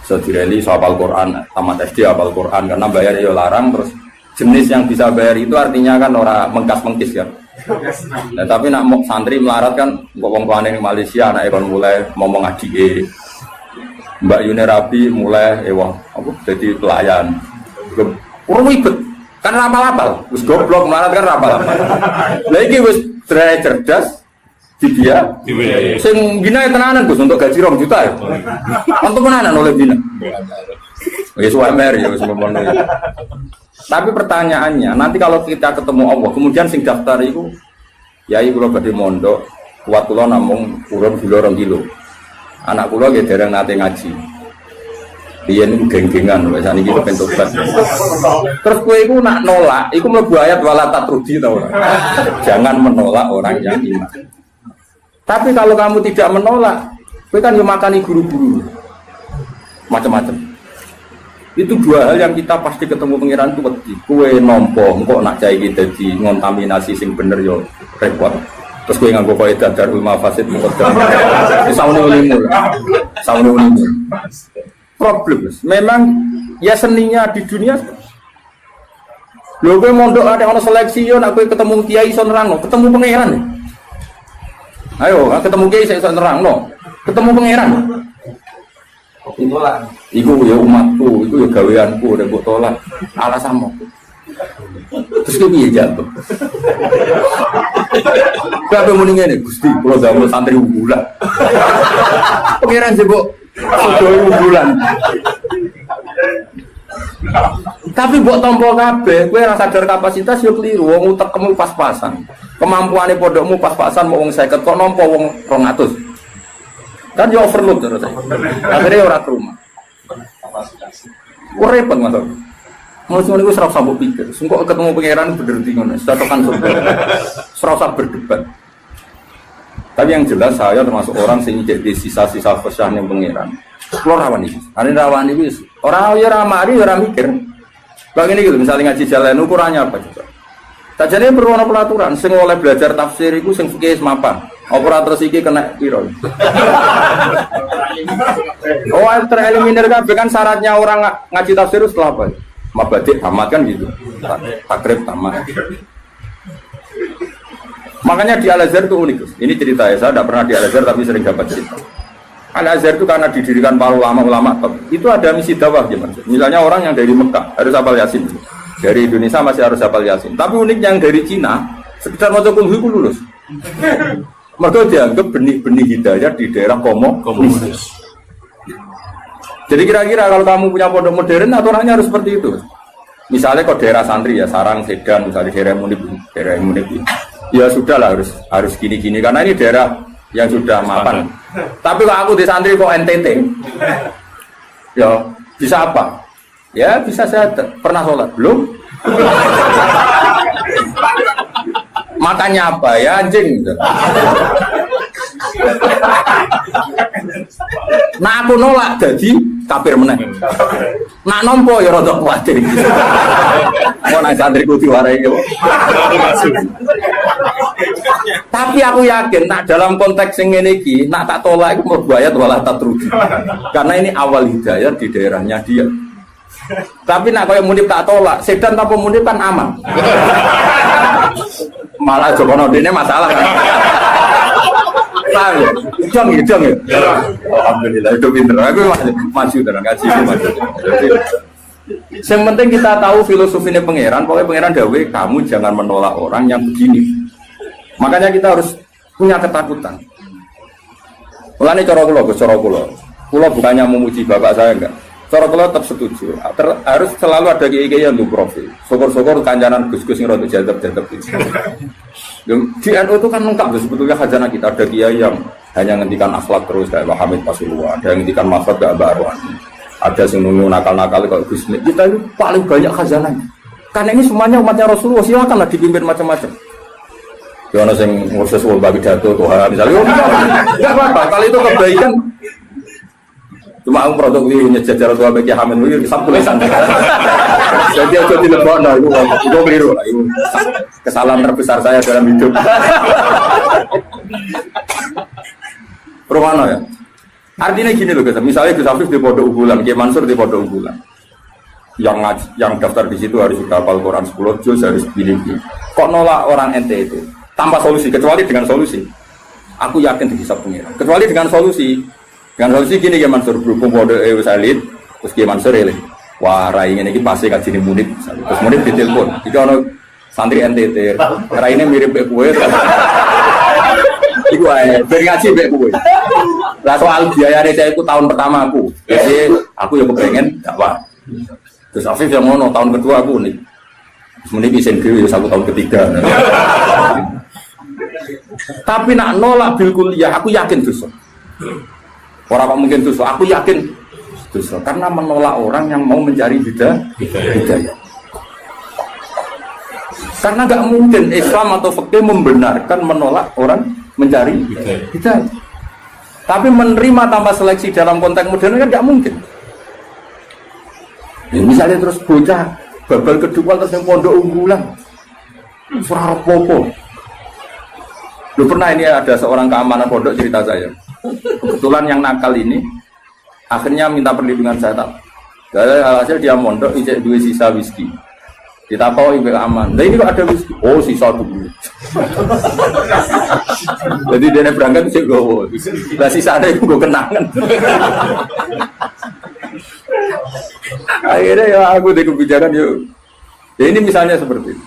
iso direli iso hafal Quran, tamat SD hafal Quran karena bayar ya larang. Terus jenis yang bisa bayar itu artinya kan orang mengkas-mengkis kan. Nah tapi nak santri melarat kan, wong tuane di Malaysia anak ekon mulai ngomong ngaji Mbak Yuni Rabi mulai apa jadi pelayan. Kurang ribet, kan rapal-rapal, wis goblok melarat kan rapal-rapal. Lagi wis cerdas. Dia sing bina tenanan Gus untuk gaji 2 juta ya. Untuk tenanan oleh bina. Wis UMR ya wis ngono. Tapi pertanyaannya, nanti kalau kita ketemu Allah, kemudian sing daftar itu yai kula badhe mondok, kuat kula namung urun kilo 2 kilo. Anak kula nggih dereng nate ngaji. Biyen niku geng-gengan wis saniki kepen tobat. Terus kowe iku nak nolak, iku mlebu ayat wala tatrudi ta ora. Jangan menolak orang yang iman. Tapi kalau kamu tidak menolak, kowe kan yo makani guru-guru. Macam-macam. Itu 2 hal yang kita pasti ketemu pangeran itu wedi. Kowe nampa engko nak cah iki dadi ngontaminasi sing bener yo repot. Terus kowe nganggo kaidah darul mafasid muqaddam. Saune ulimu. Problem. Memang ya seninya di dunia. Lho kowe mondok ada ono seleksi yo nak kowe ketemu kiai iso nerangno, ketemu pangeran. Ayo, ketemu kiai saya iso nerangno. Ketemu pangeran. Itulah. Iku ya umatku, iku ya gaweanku, nek mbok tolak alasanmu. Terus dia piye jatuh. Kabeh muni ngene, Gusti, kula damel santri unggulan. Pangeran jebok sedaya unggulan. Tapi mbok tampa kabeh, kowe ora sadar kapasitas yo kliru, wong utekmu pas-pasan. Kemampuane pondokmu pas-pasan mau wong 50 kok nampa wong 200. Kan yo overload terus. Akhirnya ora ke rumah. Kok repot Mas. Mesti niku ora usah mbok pikir. Engko ketemu pangeran bener di ngono, catokan surga. Ora usah berdebat. Tapi yang jelas saya termasuk orang sing jadi sisa-sisa pesan yang pangeran. Kulo rawani. Ane rawani wis. Ora yo ora mari ora mikir. Bang ini gitu, misalnya ngaji jalan ukurannya apa coba? Sajane perlu ana pelaturan sing oleh belajar tafsir iku sing fikih mapan. Apa terus iki kena piro? Oh, tereliminir kabeh kan syaratnya orang ngaji tafsir setelah apa? Mabadik tamat kan gitu. Takrib tamat. Makanya di Al-Azhar itu unik. Ini cerita ya, saya tidak pernah di Al-Azhar tapi sering dapat cerita. Al-Azhar itu karena didirikan para ulama-ulama top. Itu ada misi dakwah gimana? Misalnya orang yang dari Mekah harus hafal Yasin. Dari Indonesia masih harus hafal Yasin. Tapi uniknya yang dari Cina sekitar maca Kul Hu lulus. Mereka dianggap benih-benih hidayah di daerah komunis. Jadi kira-kira kalau kamu punya pondok modern aturannya harus seperti itu. Misalnya kok daerah santri ya, Sarang, Sedan, misalnya daerah Munib. Ya sudahlah harus gini-gini karena ini daerah yang sudah mapan. Tapi kalau aku di santri kok NTT, ya bisa apa? Ya bisa saya pernah sholat belum? Makannya apa ya anjing? Nah aku nolak jadi kafir meneh. Nak nompo ya rada kuwatir. Mau nang santriku diwarai yo. Tapi aku yakin nak dalam konteks yang ngene iki, nak tak tolak iku mlebu ayat wala tatruji. Karena ini awal hidayah di daerahnya dia. Tapi nak kaya Munib tak tolak, Sedan tanpa Munib kan aman. Malah Jokono dene masalah kan. Paham ya? Hidang ya? Alhamdulillah, itu pinter. Aku maju terang, ngaji maju. Yang penting kita tahu filosofinya pangeran. Pokoknya pangeran dawe, kamu jangan menolak orang yang begini. Makanya kita harus punya ketakutan. Mulane cara kula. Kula bukannya memuji bapak saya enggak. Cara kula tetap setuju. Harus selalu ada kiai yang profil. Syukur-syukur kancanan Gus-gus yang rada jadab-jadab itu. Di NU itu kan lengkap sebetulnya khazanah kita. Ada kiai yang hanya ngendikan akhlak terus kayak Pak Hamid Pasuruan, ada yang ngendikan maksud gak baruan. Ada yang nunggu nakal-nakal kayak Gus Nik. Kita itu paling banyak khazanahnya. Karena ini semuanya umatnya Rasulullah, silakanlah dipimpin macam-macam. Yono sing ngurus wong pidato Tuhan misalnya, enggak apa-apa. Kalau itu kebaikan cuma aku produk ini nyejajar tua bagi Hamid Wir sampulesan. Jadi aku dilebokno itu keliru. Itu kesalahan terbesar saya dalam hidup. Permana ya? Artinya gini loh guys, misalnya Gus Afif di pondok unggulan, Kiai Mansur di pondok unggulan. Yang daftar di situ harus sudah hafal Quran 10 juz, harus begini. Kok nolak orang NTT? Tanpa solusi, kecuali dengan solusi. Aku yakin dihisab pengira. Kecuali dengan solusi. Dengan solusi gini Kiai Mansur berhubung pondok elit, terus Kiai Mansur elit. Wah, rai ini pasti kaji Munib. Terus Munib ditelepon. Jika ono santri NTT, rai ini mirip kowe. Iku ae, ben ngaji mbek kowe. Lah soal biayane saya itu tahun pertama aku. Jadi aku yang kepengen dakwah. Terus Afif yang ngono tahun kedua aku nih. Semeniki isin dhewe ya tahun ketiga. Tapi nak nolak bil kuliah aku yakin dosa. Ora kok mungkin dosa, aku yakin dosa karena menolak orang yang mau mencari hidayah. Karena enggak mungkin Islam atau fikih membenarkan menolak orang mencari hidayah. Tapi menerima tanpa seleksi dalam konteks modern kan enggak mungkin. Ya, misalnya terus bocah babal kedua terus yang pondok unggulan surah popo. Lu pernah ini ada seorang keamanan pondok cerita saya. Kebetulan yang nakal ini akhirnya minta perlindungan saya tak. Hasil dia mondok ijek dua sisa whisky. Ditapau ibu aman. Nah ini kok ada whisky. Oh sisa dulu. Jadi dia berangkat sih gue. Lah sisa ada itu gue kenangan. Akhirnya ya aku deh kebijakan yuk. Ya ini misalnya seperti itu.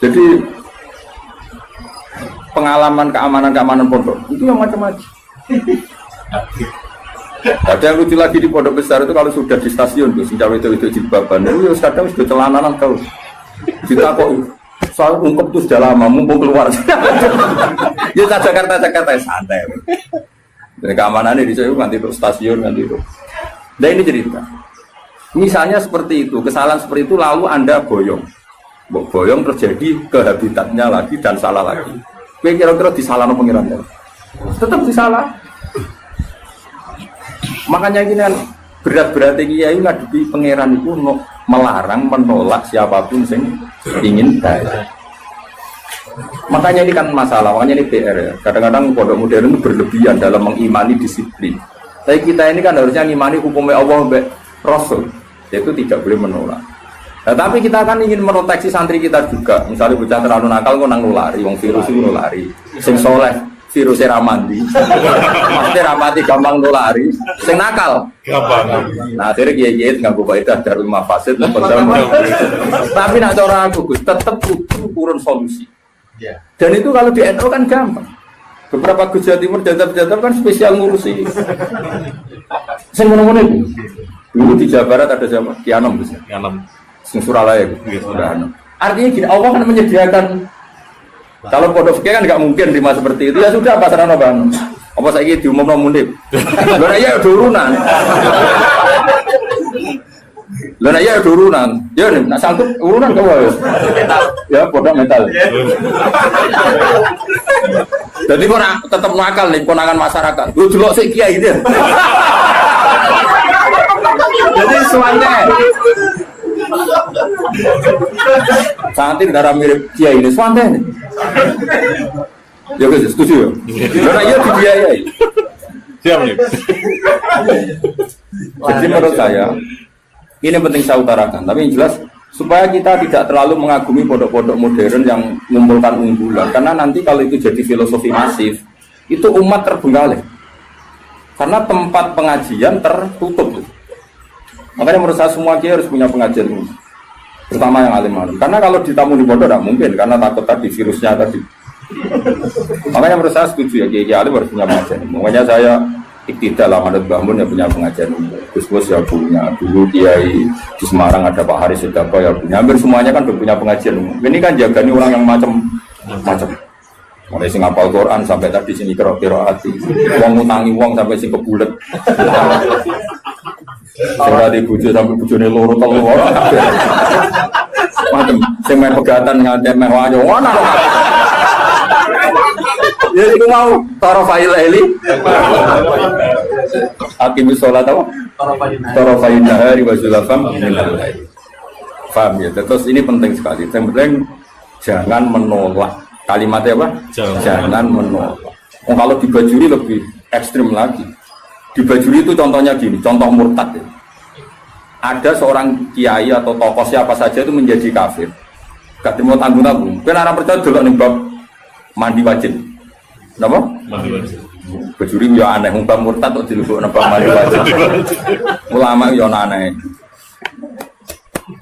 Jadi pengalaman keamanan pondok itu yang macam-macam. Ada yang lucu lagi di pondok besar itu kalau sudah di stasiun tuh, sejauh itu jilbaban, itu kadang sudah celananan kau. Kita kok soal ungkep tuh sudah lama, mumpung keluar. Ya Jakarta santai. Dari keamanannya di sana nanti itu stasiun nanti itu. Nah ini cerita. Misalnya seperti itu, kesalahan seperti itu lalu Anda boyong terjadi ke habitatnya lagi dan salah lagi. Kira-kira disalah no pengiran tetap disalah. Makanya ini kan berat-berat kiai ngadepi pangeran itu melarang menolak siapapun yang ingin daya. Makanya ini kan masalah, makanya ini PR ya. Kadang-kadang pondok modern itu berlebihan dalam mengimani disiplin. Tapi kita ini kan harusnya mengimani hukumnya Allah dan Rasul, yaitu tidak boleh menolak. Nah, tapi kita kan ingin meroteksi santri kita juga. Misalnya bocah terlalu nakal kok nang nulari, wong virus itu nulari. Sing soleh virusnya ramandi. Maksudnya ramandi gampang nulari. Sing nakal Gampang. nah akhirnya kiai nganggo faedah darul mafasid. Tapi nak cara aku Gus tetap kudu urun solusi. Dan itu kalau di NU kan gampang. Beberapa Gus Jawa Timur jadab kan spesial ngurusi. Sing ngono-ngono itu. Dulu di Jawa Barat ada siapa? Kianom Gus. Sing Suralaya gitu. Artinya gini, Allah kan menyediakan. Kalau pondok fikih kan nggak mungkin lima seperti itu. Ya sudah pasarana bang. Apa saya diumumno mundip? Lha ya turunan. Lha ya turunan. Ya nih, nak sanggup urunan kau ya. Ya pondok metal. Jadi kau tetap nakal nih konangan masyarakat. Lu delok sik kiai dia. Jadi suannya. Santin darah mirip kiai ini suannya nih. Ya guys, setuju ya? Karena iya dibiayai. Siap nih. Jadi menurut saya ini penting saya utarakan. Tapi yang jelas supaya kita tidak terlalu mengagumi pondok-pondok modern yang mengumpulkan unggulan. Karena nanti kalau itu jadi filosofi masif, itu umat terbengkalai. Karena tempat pengajian tertutup. Makanya menurut saya semua kiai harus punya pengajian ini. Terutama yang alim-alim. Karena kalau ditamu di pondok tidak mungkin. Karena takut tadi virusnya tadi. Makanya menurut saya setuju ya kiai alim harus punya pengajian. Makanya saya iktidal lah Manut Bangun yang punya pengajian. Gus ya punya. Dulu kiai di Semarang ada Pak Haris Sedako ya punya. Hampir semuanya kan punya pengajian. Ini kan jagani orang yang macam-macam. Mulai sing hafal Quran sampai tadi sini kira-kira hati. Wong ngutangi wong sampai sing kebulet. Ora di bojo sampai bojone loro telu ora. Macam sing main pegatan nganti meh wayo ngono. Ya iku mau tarafail eli. Hakim sholat apa? Tarafail nahari wa zulafam minal lail. Paham ya? Terus ini penting sekali. Yang penting jangan menolak. Kalimatnya apa? Jangan menolak. Kalau dibajuri lebih ekstrim lagi. Dibajuri itu contohnya gini, contoh murtad ya. Ada seorang kiai atau tokoh siapa saja itu menjadi kafir. Gak terima tanggung-tanggung. Kan orang percaya dulu nih bab mandi wajib. Kenapa? Mandi wajib. Bajuri ya aneh, bab murtad kok dilebok nembak mandi wajib. Ulama ya aneh.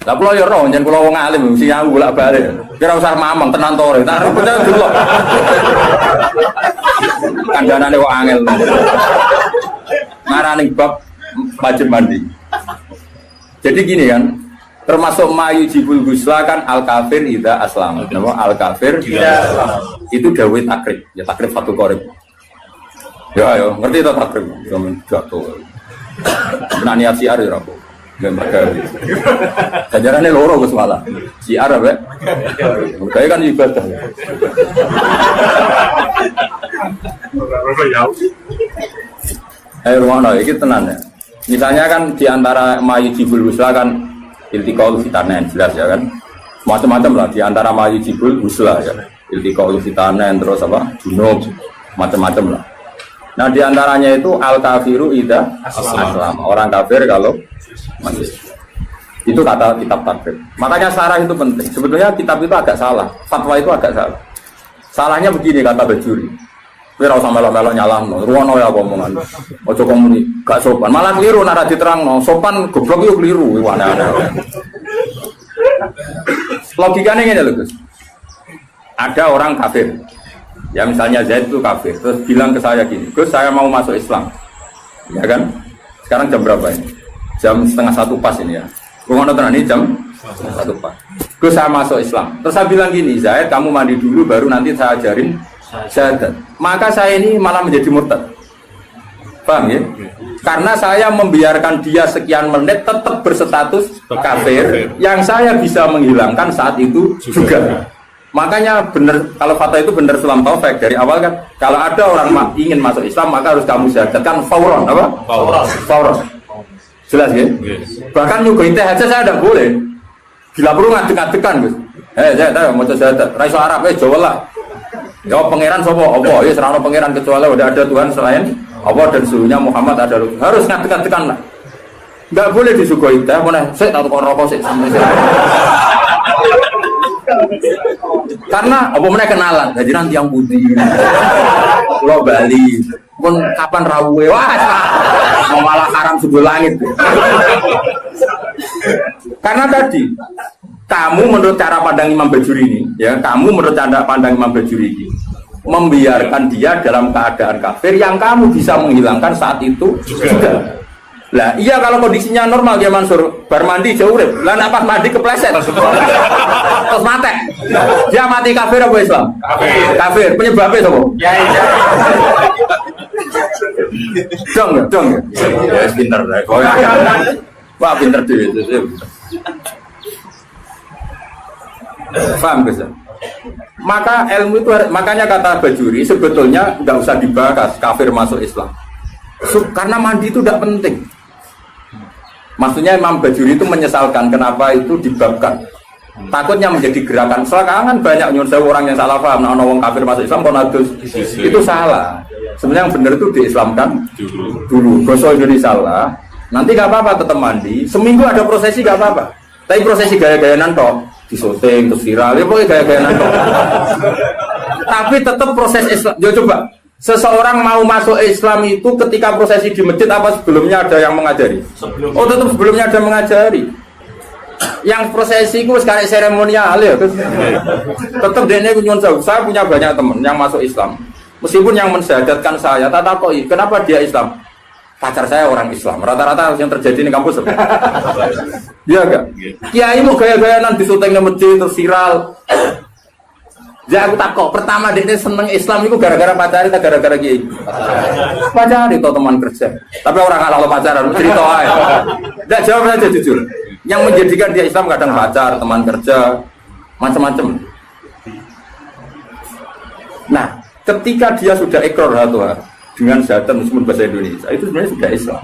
Lah kula ya roh, yen kula wong alim mesti aku bolak-balik. Kira usah mamang tenan tore, tak percaya dulu. Kandhanane kok angel. Ngarani bab wajib mandi. Jadi gini kan, termasuk mayu jibul gusla kan al kafir idza aslama. Napa al kafir idza aslama. Itu dawuh takrib, ya takrib Fathul Qorib. Ya ayo, ngerti ta takrib? Zaman jatuh. Nah niat siar ya apa? Jajarannya loro Gus malah. Siar apa? Kayak kan ibadah. Ayo mana iki tenan ya. Misalnya kan diantara mayujibul husla kan iltiqaul fitanen jelas ya kan. Macam-macam lah diantara mayujibul husla ya. Iltiqaul fitanen terus apa? Junub macam-macam lah. Nah diantaranya itu al kafiru idza aslama. Orang kafir kalau masih. Itu kata kitab takrib. Makanya sarah itu penting. Sebetulnya kitab itu agak salah. Fatwa itu agak salah. Salahnya begini kata Bajuri. Kowe ora usah melok-melok nyalahno. Ruwono ya omongan. Aja komuni gak sopan. Malah keliru nek diterangno. Sopan goblok yo keliru aneh-aneh. Logikanya gini loh Gus. Ada orang kafir, ya misalnya Zaid itu kafir, terus bilang ke saya gini, Gus saya mau masuk Islam, ya kan? Sekarang jam berapa ini? Jam 12:30 pas ini ya. Bukan nonton ini jam 1 pas. Gus saya masuk Islam. Terus saya bilang gini, Zaid kamu mandi dulu baru nanti saya ajarin syahadat. Maka saya ini malah menjadi murtad. Paham ya? Karena saya membiarkan dia sekian menit tetap berstatus kafir yang saya bisa menghilangkan saat itu juga. Makanya benar kalau fatwa itu benar Sulam Taufik dari awal kan kalau ada orang ingin masuk Islam maka harus kamu syahadatkan fauron apa? Fauron. Jelas ya? Bahkan nyuguhin teh aja saya tidak boleh. Bila perlu ngadek-ngadekan Gus. Saya tahu mau syahadat. Raiso Arab Jawa lah. Ya pangeran sapa? Apa? Ya serana pangeran kecuali udah ada Tuhan selain Allah dan suhunya Muhammad ada harus ngadek-ngadekan lah. Enggak boleh disuguhi teh, mana saya tahu kok rokok sih sampai saya. Karena apa mana kenalan, jadi nanti yang putih, Pulau Bali, pun kapan rawuhe, wah, mau malah haram sebelah langit. Karena tadi, kamu menurut cara pandang Imam Bajuri ini, ya, kamu menurut cara pandang Imam Bajuri ini, membiarkan dia dalam keadaan kafir yang kamu bisa menghilangkan saat itu juga. Lah iya kalau kondisinya normal dia Mansur bar mandi jauh urip. Lah nek pas mandi kepleset. Terus mati. Dia mati kafir apa Islam? Kafir. Kafir. Penyebabnya sapa? Kiai. Dong. Ya pinter lah. Wah pinter dhewe. Paham Gus? Maka ilmu itu makanya kata Bajuri sebetulnya nggak usah dibahas kafir masuk Islam. Karena mandi itu tidak penting. Maksudnya Imam Bajuri itu menyesalkan kenapa itu dibabkan. Takutnya menjadi gerakan. Soalnya kan banyak nyuruh orang yang salah paham. Nah, orang kafir masuk Islam konadus itu salah. Sebenarnya yang benar itu diislamkan dulu. Gosok Indonesia salah. Nanti gak apa-apa tetap mandi. Seminggu ada prosesi gak apa-apa. Tapi prosesi gaya-gayaan toh disyuting terus viral. Ya pokoknya gaya-gayaan toh. Tapi tetap proses Islam. Ya coba. Seseorang mau masuk Islam itu ketika prosesi di masjid apa sebelumnya ada yang mengajari? Oh tetap sebelumnya ada mengajari. Yang prosesi itu sekarang seremonial ya. Tetap dia nyuwun sewu. Saya punya banyak teman yang masuk Islam. Meskipun yang mensyahadatkan saya, tak takoi, kenapa dia Islam? Pacar saya orang Islam. Rata-rata yang terjadi di kampus. Iya enggak? Kiai mau gaya-gayaan di syuting di masjid terus viral. Ya aku takut. Pertama dia seneng Islam itu gara-gara pacari atau gara-gara kiai? Pacari atau teman kerja. Tapi orang kalau pacaran cerita aja. Tidak jawab saja jujur. Yang menjadikan dia Islam kadang pacar, teman kerja, macam-macam. Nah, ketika dia sudah ikrar dengan syahadat meskipun bahasa Indonesia itu sebenarnya sudah Islam.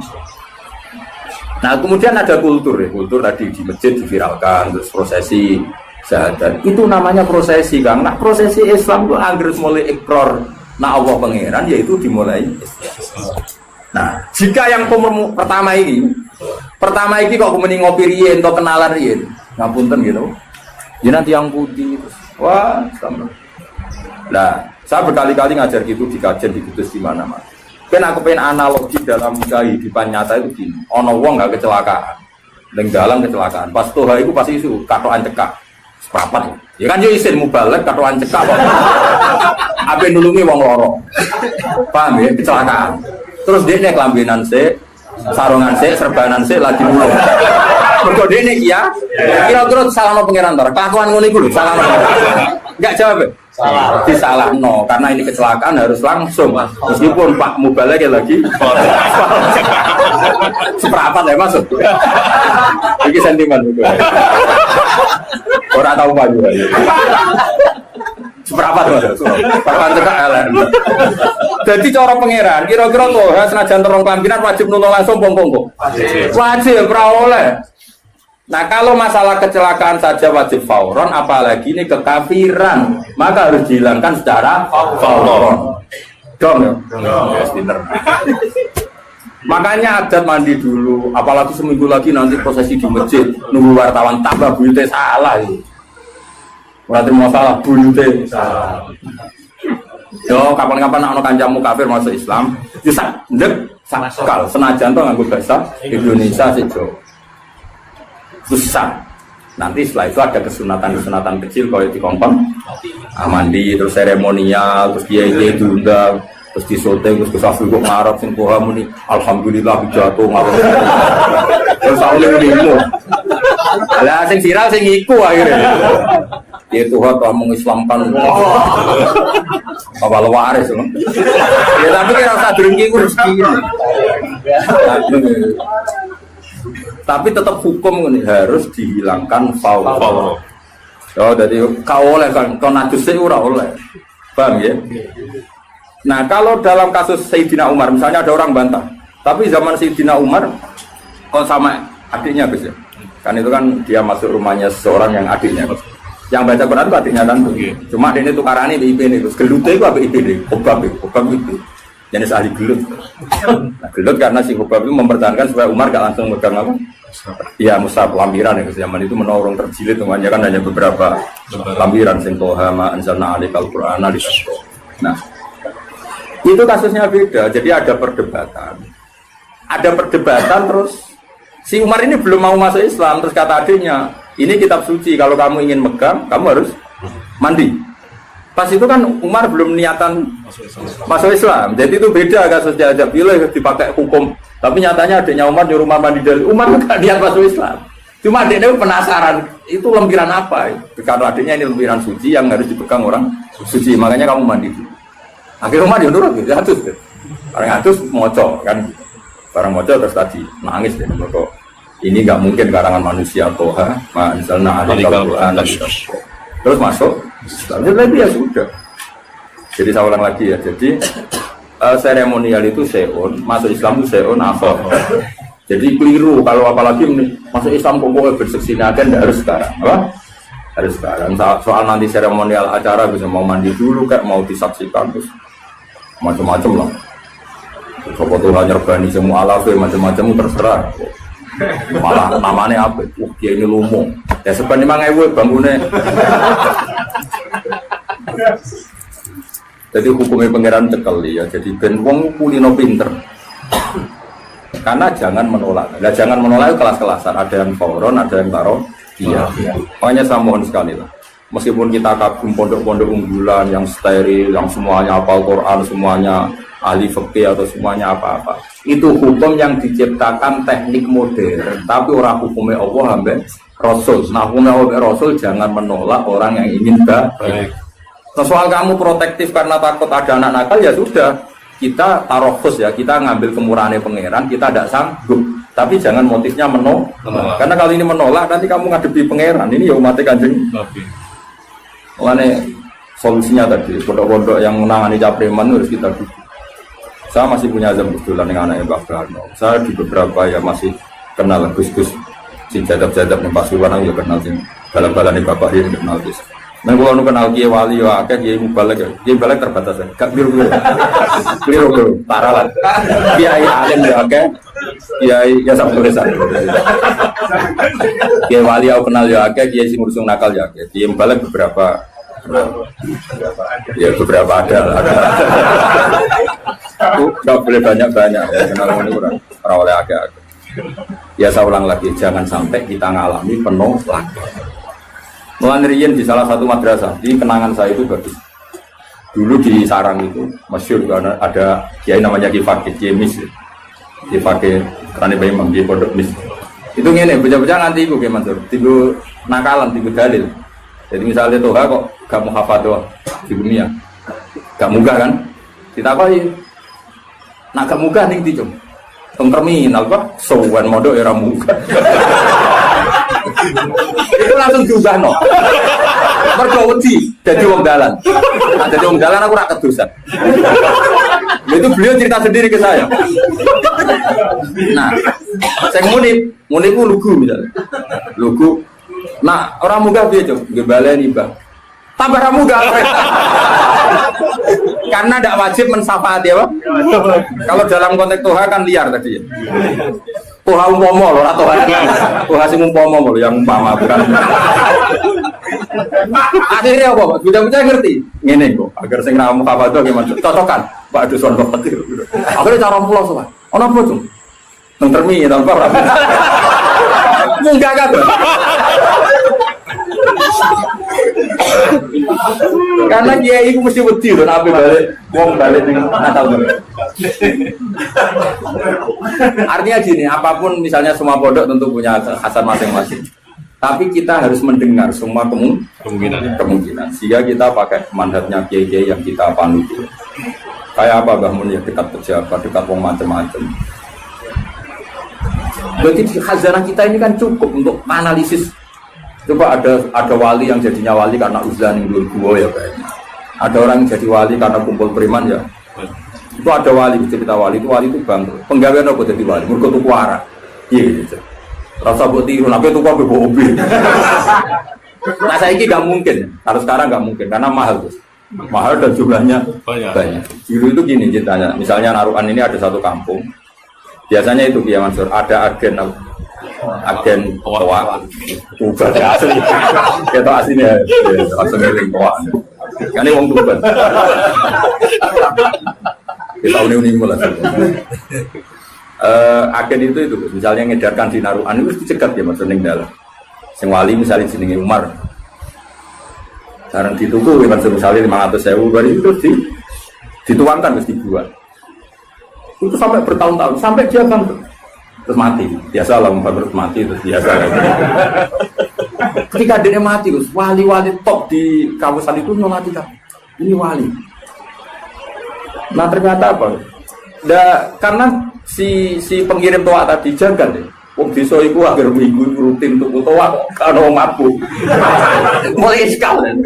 Nah, kemudian ada kultur ya. Kultur tadi di masjid diviralkan terus prosesi syahadat itu namanya prosesi Kang. Nah prosesi Islam itu agar mulai ikrar nah Allah pangeran yaitu dimulai Islam. Nah jika yang pertama ini kok kemudian ngopi riyen atau kenalan riyen ngapunten gitu ya nanti yang putih terus wah sama. Nah saya berkali-kali ngajar gitu di kajian di kudus di mana-mana. Kan aku pengen analogi dalam kehidupan nyata itu gini ono wong gak kecelakaan dalam kecelakaan pas toha itu pasti isu katokan cekak seprapat ya kan yo isin mubalek katokan cekak kok ape nulungi wong loro paham ya kecelakaan terus dia nek lambenan sik sarungan sik serbanan sik lagi mulung mergo dene iki ya kira-kira salahno pangeran to kelakuan ngono iku lho salahno enggak jawab salah disalahno karena ini kecelakaan harus langsung meskipun Pak mubalek lagi seprapat ya maksud iki sentimen itu orang tahu maju ya. Seberapa tuh? Papan cekak elek. Jadi cara pangeran, kira-kira tuh ya senajan terong kelampinan wajib nulung langsung pong-pong. Wajib ora oleh. Nah kalau masalah kecelakaan saja wajib fauron, apalagi ini kekafiran, maka harus dihilangkan secara fauron. Dong ya? Yes, pinter. Makanya adat mandi dulu, apalagi seminggu lagi nanti prosesi di masjid, nunggu wartawan tambah buyute salah itu. Berarti mau salah buyute salah. Yo kapan-kapan ana kancamu kafir masuk Islam, bisa ndek sakal senajan to nganggo bahasa Indonesia sih, Jo. Susah. Nanti setelah itu ada kesunatan kecil kalau di kompon, mandi, terus seremonial, terus dia diundang, terus disote, terus kesafir kok ngarap sing kohamu nih, alhamdulillah jatuh ngarap. Terus aku lemu. Lah sing viral sing iku akhirnya. Dia Tuhan telah mengislamkan apa waris loh. Ya tapi kira usah drengki ku rezeki. Tapi tetap hukum ini harus dihilangkan faul. Oh, jadi kau oleh kan, kau najis ora oleh. Paham ya? Nah, kalau dalam kasus Sayyidina Umar, misalnya ada orang bantah, tapi zaman Sayyidina Umar, kau sama adiknya Gus ya? Kan itu kan dia masuk rumahnya seseorang yang adiknya. Yang baca Quran itu adiknya kan tuh. Cuma adiknya tukarannya BIP nih, Gus. Gelutnya itu apa BIP nih? Obab itu. Jenis ahli gelut. Nah, gelut karena si Hubab itu mempertahankan supaya Umar gak langsung megang apa? Ya mushaf lampiran ya, zaman itu menolong terjilid temannya kan hanya beberapa lampiran sing toha ma anzalna alaikal qur'ana di. Nah, itu kasusnya beda. Jadi ada perdebatan terus si Umar ini belum mau masuk Islam, terus kata adiknya, ini kitab suci, kalau kamu ingin megang kamu harus mandi. Pas itu kan Umar belum niatan masuk Islam, jadi itu beda kasusnya aja. Pilih dipakai hukum, tapi nyatanya adiknya Umar nyuruh mandi dari Umar nggak niat masuk Islam. Cuma adiknya penasaran, itu lempiran apa? Karena adiknya ini lempiran suci yang harus dipegang orang suci, makanya kamu mandi dulu. Akhirnya Umar dia nurut, dia atus, orang atus moco kan, barang moco terus tadi nangis deh, kok ini nggak mungkin karangan manusia toha, misalnya ada terus masuk. Lagi ya sudah. Jadi saya ulang lagi ya. Jadi seremonial itu seon, masuk Islam itu seon akhir. Jadi keliru kalau apalagi masuk Islam pokoknya berseksina kan tidak harus sekarang, apa? Harus sekarang. Soal nanti seremonial acara bisa mau mandi dulu, kayak mau disaksikan terus macam-macam lah. Sopo Tuhan nyerbani semua alafe macam-macam terserah. Malah namanya apa? Dia ini lumung. Ya sebenarnya 5.000 bangunnya. Jadi hukumnya pangeran cekel ya. Jadi ben wong kulino pinter. Karena jangan menolak. Nah, jangan menolak itu kelas-kelasan. Ada yang fauron, ada yang taruh. Iya. Makanya saya mohon sekali lah. Meskipun kita kagum pondok-pondok unggulan yang steril, yang semuanya hafal Quran, semuanya ahli fikih atau semuanya apa-apa. Itu hukum yang diciptakan teknik modern, tapi orang hukumnya Allah sampai Rasul. Nah, hukumnya Allah Rasul jangan menolak orang yang ingin baik. Nah, soal kamu protektif karena takut ada anak nakal ya sudah. Kita tarokus ya, kita ngambil kemurahannya pangeran, kita tidak sanggup. Tapi jangan motifnya menolak. Karena kalau ini menolak nanti kamu ngadepi pangeran. Ini ya umatnya Kanjeng. Makanya solusinya tadi pondok-pondok yang menangani capreman harus kita dukung. Saya masih punya azam kebetulan dengan anaknya Mbak Brano. Saya di beberapa ya masih kenal Gus-Gus si jadab-jadab nih Pasuruan ya kenal sih. Bala-bala nih Bapak ini kenal Gus. Nah kalau kenal Kiai Wali ya akeh Kiai Mubalek ya. Kiai Mubalek terbatas ya. Gak biru-biru. Biru-biru parah lah. Kiai alim ya akeh. Kiai ya sampai desa. Kiai Wali aku kenal ya akeh, Kiai sing ngurusung nakal ya akeh. Kiai Mubalek beberapa ya beberapa ada. Gak boleh banyak-banyak ya, kenal ini kurang oleh agak. Ya saya ulang lagi, jangan sampai kita ngalami penuh lagi. Melanirian di salah satu madrasah, di kenangan saya itu bagus. Dulu di Sarang itu, masyhur karena ada kiai namanya Ki Fakih, Kiai Mis. Ki Fakih, karena Bayi Imam, Kiai Pondok Mis. Itu gini, bocah-bocah nanti ibu Kiai Mansur, tiga nakalan, tiga dalil. Jadi misalnya Toha kok gak mau hafal doa di dunia, gak munggah kan? Kita apa ini? Nak gak munggah nih di cung, terminal pak, sowan modok era munggah. Itu langsung diubah no. Mergawati jadi wong dalan. Nah, jadi wong dalan aku rakyat dosa. Itu beliau cerita sendiri ke saya. Nah, saya munib itu lugu misalnya, lugu. Nah, orang munggah dia cung, ngebaleni bang. Tambah orang munggah. Karena tidak wajib mensafati apa? Kalau dalam konteks Toha kan liar tadi ya. Toha umpomo loh, atau Toha sing umpomo loh, yang umpama bukan. Akhirnya apa? Bocah-bocah ngerti. Ngene kok, agar sing ramu kafadoh gimana? Cocokan, Pak Duson Bapak. Akhirnya cara pulau soal. Ono apa cung? Nang termi tanpa. Munggah kabeh. Karena kiai itu mesti wedi lho nek balik wong balik ning Natal. Artinya gini, apapun misalnya semua pondok tentu punya kekhasan masing-masing. Tapi kita harus mendengar semua kemungkinan. Sehingga kita pakai mandatnya kiai-kiai yang kita panuti. Kayak apa Mbah Mun ya, dekat pejabat, dekat wong macam-macam. Berarti khazanah kita ini kan cukup untuk analisis. Coba ada wali yang jadinya wali karena uzlan yang dulu ya kayaknya. Ada orang yang jadi wali karena kumpul preman ya. Itu ada wali, cerita wali itu bangkrut. Penggawean apa jadi wali? Mergo tuku arak. Iya gitu. Rasa buat tiru, tapi tuku apa mobil. Nah saya ini nggak mungkin. Harus sekarang nggak mungkin karena mahal tuh. Mahal dan jumlahnya banyak. Dulu itu gini ceritanya. Misalnya Narukan ini ada satu kampung. Biasanya itu Kiai Mansur ada agen toa. Tuban asli. Kita aslinya langsung ngiling toa. Kan ini wong tuban. Kita uni mulai. Agen itu misalnya ngedarkan di Narukan itu dicegat ya Mas ning dalam. Sing wali misalnya jenenge Umar. Sekarang dituku misalnya 500.000 dari itu dituangkan terus dibuat. Itu sampai bertahun-tahun sampai dia bangkrut terus mati. Biasa lah bangkrut mati terus biasa. Ketika dia mati terus wali-wali top di kawasan itu nyolati kan. Ini wali. Nah ternyata apa? Karena si pengirim toa tadi jagal deh. Wong desa iku akhir minggu rutin untuk toa kok ana wong mabuk. Mulai sekali.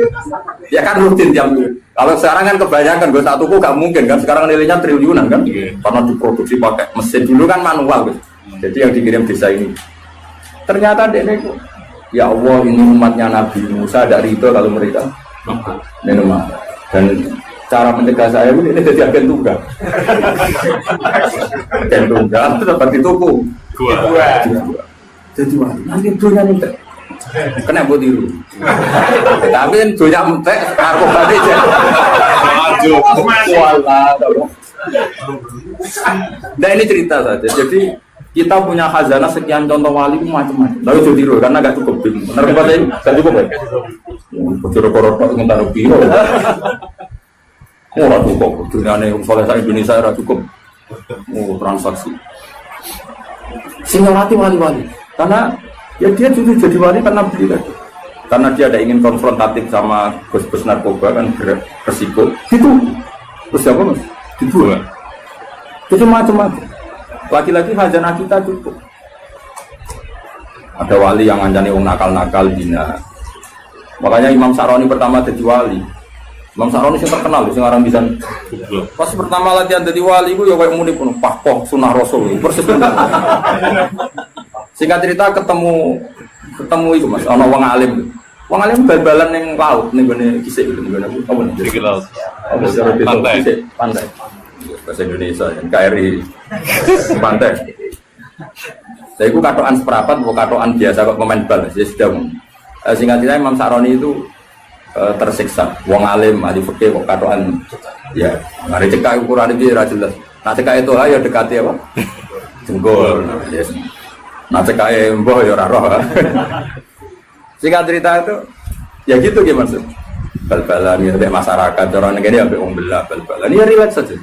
Ya kan rutin jam. Kalau sekarang kan kebanyakan gue satu tuku gak mungkin kan sekarang nilainya triliunan kan. Karena diproduksi pakai mesin dulu kan manual. Jadi yang dikirim desa ini. Ternyata dekne ya Allah ini umatnya Nabi Musa ada rito kalau mereka. Memang. Dan cara mencegah saya ini jadi agen tunggal. Agen tunggal itu dapat dituku. Dua. Jadi wah, nanti dunia minta. Kena buat dulu. Tapi kan dunia minta, aku tadi je. Walah, nah ini cerita saja. Jadi kita punya khazanah sekian contoh wali macam-macam. Lalu jadi dulu karena gak cukup. Benar kata ini, gak cukup ya. Bocor korot ngentar biro. Oh, cukup. Dunia ini soleh sa Indonesia era cukup. Oh, transaksi. Sinyorati wali-wali karena ya dia dulu jadi wali karena beli tadi karena dia ada ingin konfrontatif sama bos-bos narkoba kan beresiko itu terus apa mas dibuat itu macam-macam lagi-lagi khazanah kita cukup ada wali yang ngancani orang nakal-nakal dina makanya Imam Saroni pertama jadi wali. Imam Saroni yang terkenal, yang orang bisa. Pas pertama latihan jadi wali, itu ya kayak muni pun pakoh sunnah Rasul, persis. Singkat cerita ketemu itu mas, ono wong alim bal-balan yang laut, nih gini kisah gitu, gimana? Apa nih? Jadi laut. Pantai. Bahasa Indonesia, KRI, pantai. Saya itu katoan seperapat, bukan katoan biasa kok pemain bal, ya sudah. Singkat cerita Imam Saroni itu tersiksa, wong alim, ahli fikih kok katoan, ya, mari cekak ukuran itu ya jelas. Nah cekak itu ayo dekati apa? Jenggol, yes. Nah cekak emboh ya roh. Singkat cerita itu, ya gitu gimana sih? Bal-balan ya, masyarakat orang negara ya, wong belah bal-balan, ya relax saja.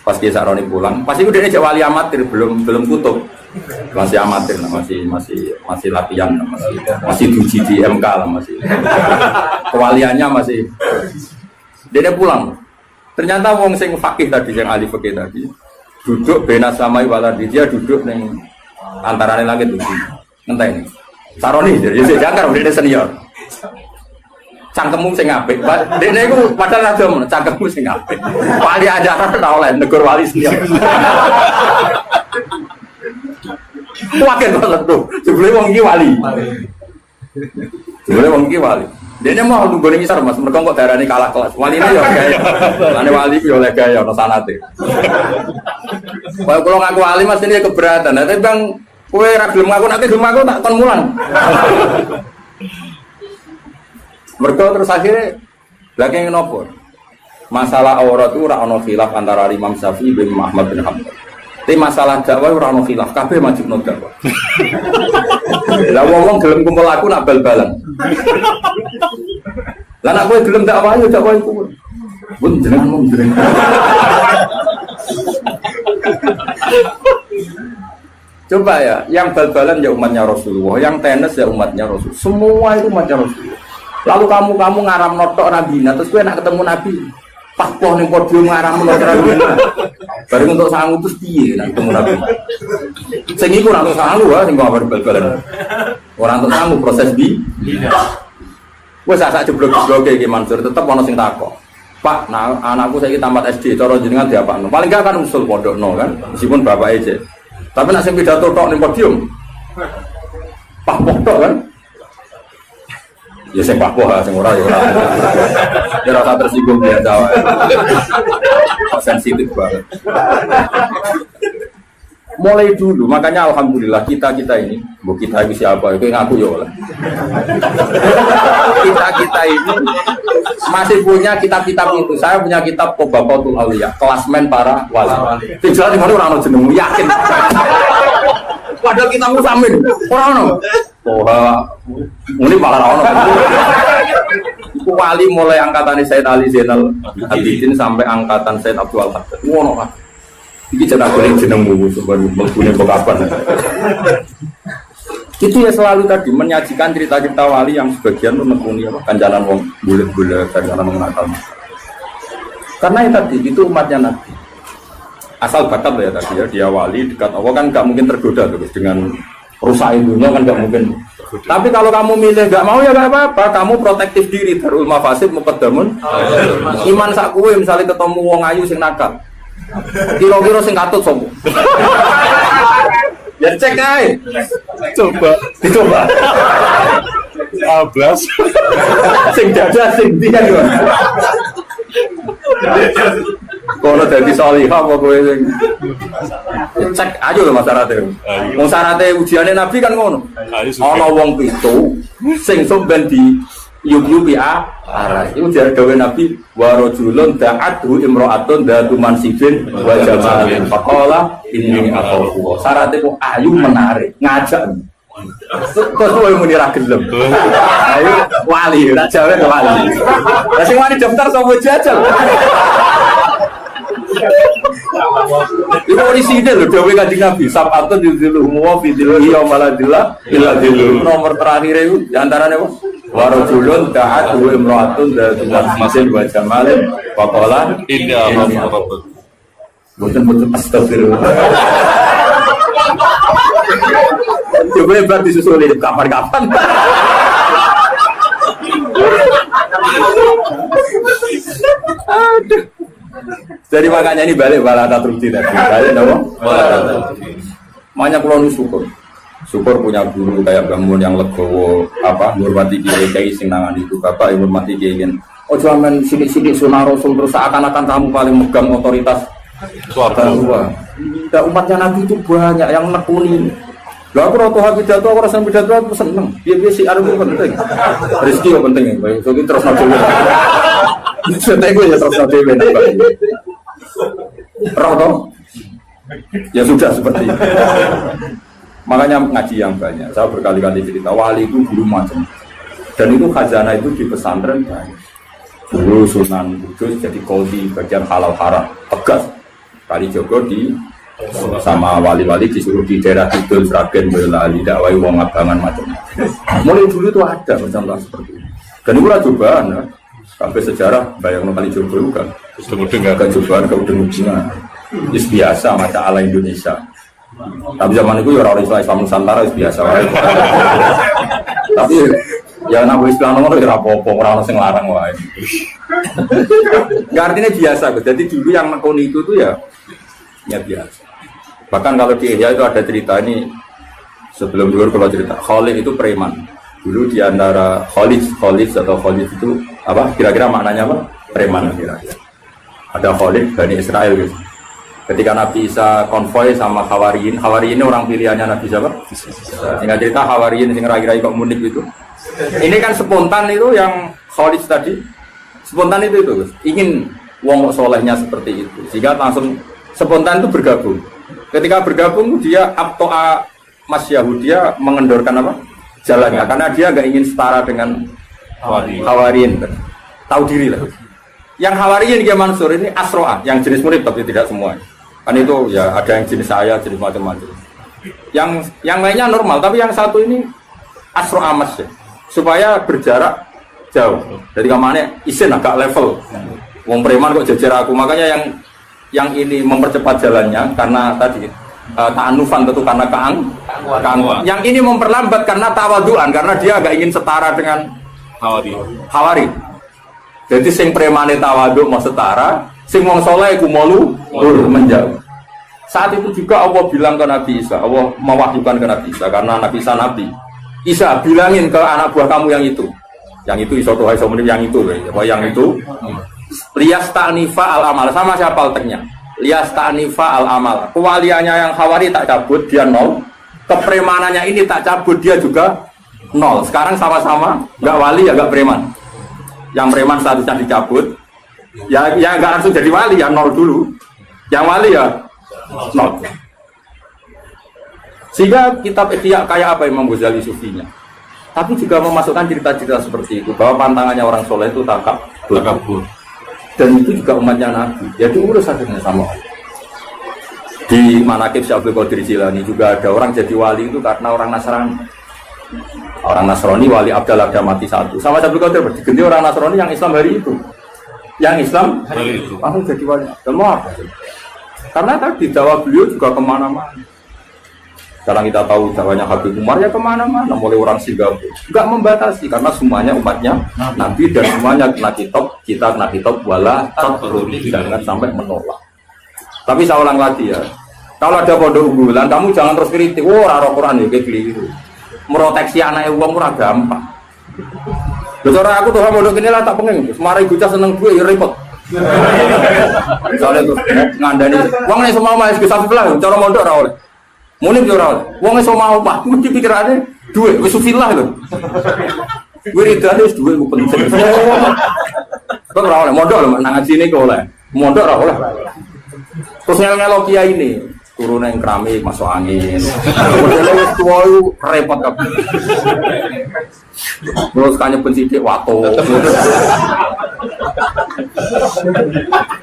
Pas Kiai Saroni pulang, pasti udah nih wali amatir, belum kutub. Masih amatir lah, masih latihan lah, masih diuji di MK lah, masih kewaliannya masih. Dia pulang, ternyata wong sing fakih tadi yang ahli fakih tadi duduk bena samai waladi, dia duduk neng antara langit bumi ngenteni Saroni jadi jangkar dia senior cangkemmu sing apik dene iku padahal ada cangkemmu sing apik wali ajaran ora oleh negur wali senior. Wakil banget tuh, sebelum wong iki wali. Dia mau tunggu ning isar mas, mereka kok darani kalah kelas. Wali ini ya gaya, ane wali itu oleh gaya, ono sanate. Kalau ngaku wali mas ini keberatan, tapi bang, kue ragilum ngaku nanti gelum aku tak kon mulang. Mereka terus akhirnya lagi nopo. Masalah aurat itu ora ono khilaf antara Imam Syafi'i bin Ahmad bin Hanbal. Tapi masalah dakwah ora ono khilaf, kabeh wajibno dakwah. Lah wong gelem kumpul aku nak bal-balan. Lah nak kowe gelem dakwah yo dakwah iku. Pun jenengan mung jenengan. Coba ya, yang bal-balan ya umatnya Rasulullah, yang tenis ya umatnya Rasul. Semua itu umatnya Rasulullah. Lalu kamu ngaram notok Nabi, terus kowe nak ketemu Nabi. Pas poh ning podium ngaram notok Nabi. Bareng untuk sangu terus piye nak ketemu Nabi. Sing iku ora untuk sangu wae sing kabar bal-balan. Ora untuk sangu proses di. Wes sak jeblok-jebloke iki Mansur tetep ana sing takok. Pak, nah anakku saiki tamat SD, cara jenengan diapakno? Paling gak kan usul pondokno kan, meskipun bapake aja. Tapi nak sing pidato tok ning podium. Pak tok kan? Ya sing pak sing ora ya ora. Ya ora tersinggung biasa wae. Sensitif banget. Mulai dulu, makanya alhamdulillah kita ini, bu kita itu siapa? Itu yang aku ya oleh. Kita ini masih punya kitab-kitab itu. Saya punya kitab Qobatul Auliya, kelasmen para wali. Tinggal di mana orang jenengmu yakin. Padahal kita musamin, orang ini malah orang. Wali mulai angkatan Sayyid Ali Zainal Abidin sampai angkatan Sayyid Abdul Haddad. Wono kan. Iki jeneng goreng jenengmu baru menggunakan kapan. Itu ya selalu tadi menyajikan cerita-cerita wali yang sebagian menekuni apa kanjalan wong bulet-bulet kanjalan wong nakal. Karena yang tadi itu umatnya Nabi. Asal bakat ya tadi ya dia wali dekat Allah kan nggak mungkin tergoda terus dengan rusak dunia kan nggak mungkin. Tapi kalau kamu milih nggak mau ya nggak apa-apa. Kamu protektif diri darul mafasid muqaddamun. Iman sak kowe misalnya ketemu wong ayu sing nakal. Kira-kira sing katut sopo. Ya cek ae. Coba. Dicoba. Ablas. Sing dadah sing ndi kan. Kono dadi salihah apa kowe sing cek aja lho masyarakat. Wong syaraté ujiane Nabi kan ngono. Ana wong pitu sing somben di yubi arah itu dari dawe Nabi warojulun da'adhu imro'atun da'atu mansibin wa jamalin faqala inni akhafu syaratnya kok ayu menarik ngajak terus kowe muni ra gelem ayo wali ra jawe wali lah sing wani daftar sapa jajal itu orisinil lho dawe Kanjeng Nabi sab'atun yudhilluhum wa fi dhillihi yawma la dhilla illa dhilluh nomor terakhir itu di antaranya apa warajulun da'atu imra'atun da'atu mansibin wa jamalin faqala inni akhafu boten astagfirullah. Coba hebat disusulin kapan-kapan. Aduh. Jadi makanya ini balik balata trukti tadi. Balik apa? Makanya pulau syukur. Syukur punya guru kayak bangun yang legowo apa hormati kiai sing nangan itu bapak yang hormati kiai. Oh jangan sidik-sidik sunah rasul terus seakan-akan kamu paling megang otoritas suara. Dan umatnya Nabi itu banyak yang nekuni. Lah aku roto hak pidato, aku rasa pidato aku seneng. Piye si arep penting. Rezeki yo penting ya. Jadi terus nabi. Saya gue ya terus nabi. Roto. Ya sudah seperti itu. Makanya ngaji yang banyak. Saya berkali-kali cerita wali itu guru macam. Dan itu khazanah itu di pesantren banyak. Dulu Sunan Kudus jadi qadhi bagian halal haram tegas. Kali Jogo di sama wali-wali disuruh di daerah Kidul, Sragen, Boyolali, dakwai wong abangan macam-macam. Mulai dulu itu ada macam seperti ini. Dan itu cobaan ya. Sampai sejarah bayang kali Jogo kan. Ke cobaan, ke ujung-ujungnya. Itu biasa macam ala Indonesia. Tapi zaman itu ya orang Islam Nusantara itu biasa. Tapi ya nabi Islam nomor ya apa-apa orang sing larang wae. Enggak artinya biasa. Jadi dulu yang nekoni itu tuh ya biasa. Bahkan kalau di Ihya itu ada cerita ini sebelum dulu kalau cerita Khalid itu preman. Dulu di antara Khalid atau Khalid itu apa? Kira-kira maknanya apa? Preman kira-kira. Ada Khalid Bani Israel gitu. Ketika Nabi Isa konvoy sama Hawariyin ini orang pilihannya Nabi siapa? Sehingga cerita Hawariyin yang kira-kira kok munik itu. Ini kan spontan itu yang Khalid tadi. Spontan itu ingin wong solehnya seperti itu. Sehingga langsung spontan itu bergabung. Ketika bergabung dia abtoa masyahu, dia mengendorkan apa? Jalannya, karena dia nggak ingin setara dengan Hawarin, tahu diri lah. Yang Hawarin dia Mansur ini asroa, yang jenis murid tapi tidak semua. Kan itu ya ada yang jenis saya, jenis macam-macam. Yang lainnya normal, tapi yang satu ini asroa mas ya, supaya berjarak jauh. Jadi kamarnya isin agak level. Wong preman kok jejer aku, makanya yang ini mempercepat jalannya karena tadi ta'anufan tentu karena keangkuhan. Yang ini memperlambat karena tawaduan, karena dia agak ingin setara dengan Hawari. Jadi sing premane tawadhu mau setara, sing wong saleh iku malu menjauh. Saat itu juga Allah bilang ke Nabi Isa, Allah mewahyukan ke Nabi Isa karena Nabi Isa nabi. Isa bilangin ke anak buah kamu yang itu. Yang itu iso tuh iso yang itu, yang itu. Lias ta'nifa al-amal, sama siapa alteknya? Lias ta'nifa al-amal. Kewaliannya yang Hawari tak cabut, dia 0. Kepremanannya ini tak cabut, dia juga 0. Sekarang sama-sama nggak wali ya nggak preman. Yang preman statusnya dicabut, ya nggak langsung jadi wali, ya 0 dulu. Yang wali ya 0. Sehingga kitab Ihya kayak apa Imam Ghazali sufinya. Tapi juga memasukkan cerita-cerita seperti itu, bahwa pantangannya orang soleh itu takabur. Dan itu juga umatnya Nabi, jadi urus akhirnya sama Allah. Di Manaqib Syekh Abdul Qadir Jilani juga ada orang jadi wali itu karena orang Nasrani. Orang Nasrani wali Abdal ada mati satu. Sama Syekh Abdul Qadir diganti orang Nasrani yang Islam hari itu. Yang Islam hari itu langsung jadi wali. Dan mau apa? Karena tadi dakwah beliau juga kemana-mana. Sekarang kita tahu dakwahnya Habib Umar ya kemana-mana, mulai orang Singapura. Enggak membatasi karena semuanya umatnya Nabi dan semuanya kena kitab wala tatrudi, jangan sampai menolak. Tapi saya ulang lagi ya, kalau ada pondok unggulan kamu jangan terus kritik, raro Quran ya kayak gitu. Meroteksi anak uang murah gampang. Bicara aku tuh pondok ini lah tak pengen, semari bocah seneng gue ya repot. Soalnya tuh ngandani, uang nih semua mas bisa sebelah, cara mondok ora oleh. Munim yo ora. Wong iso mau Pak, mesti pikirane duit wis sufillah lho. Wiridane wis duit ku penting. Kok ora oleh mondok lho nang ngajine kok oleh. Mondok ora oleh. Terus ngelo kiai ini, turun yang keramik masuk angin. Modele wis tuwa repot kabeh. Terus kanya pensidik wato.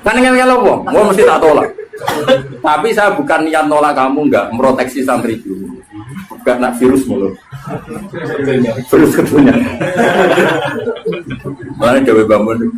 Kan ngelo wong, mesti tak tolak. Tapi saya bukan niat nolak kamu, enggak meroteksi santri dulu, enggak nak virus mulu, virus ketunya. Mana Dewi Bangun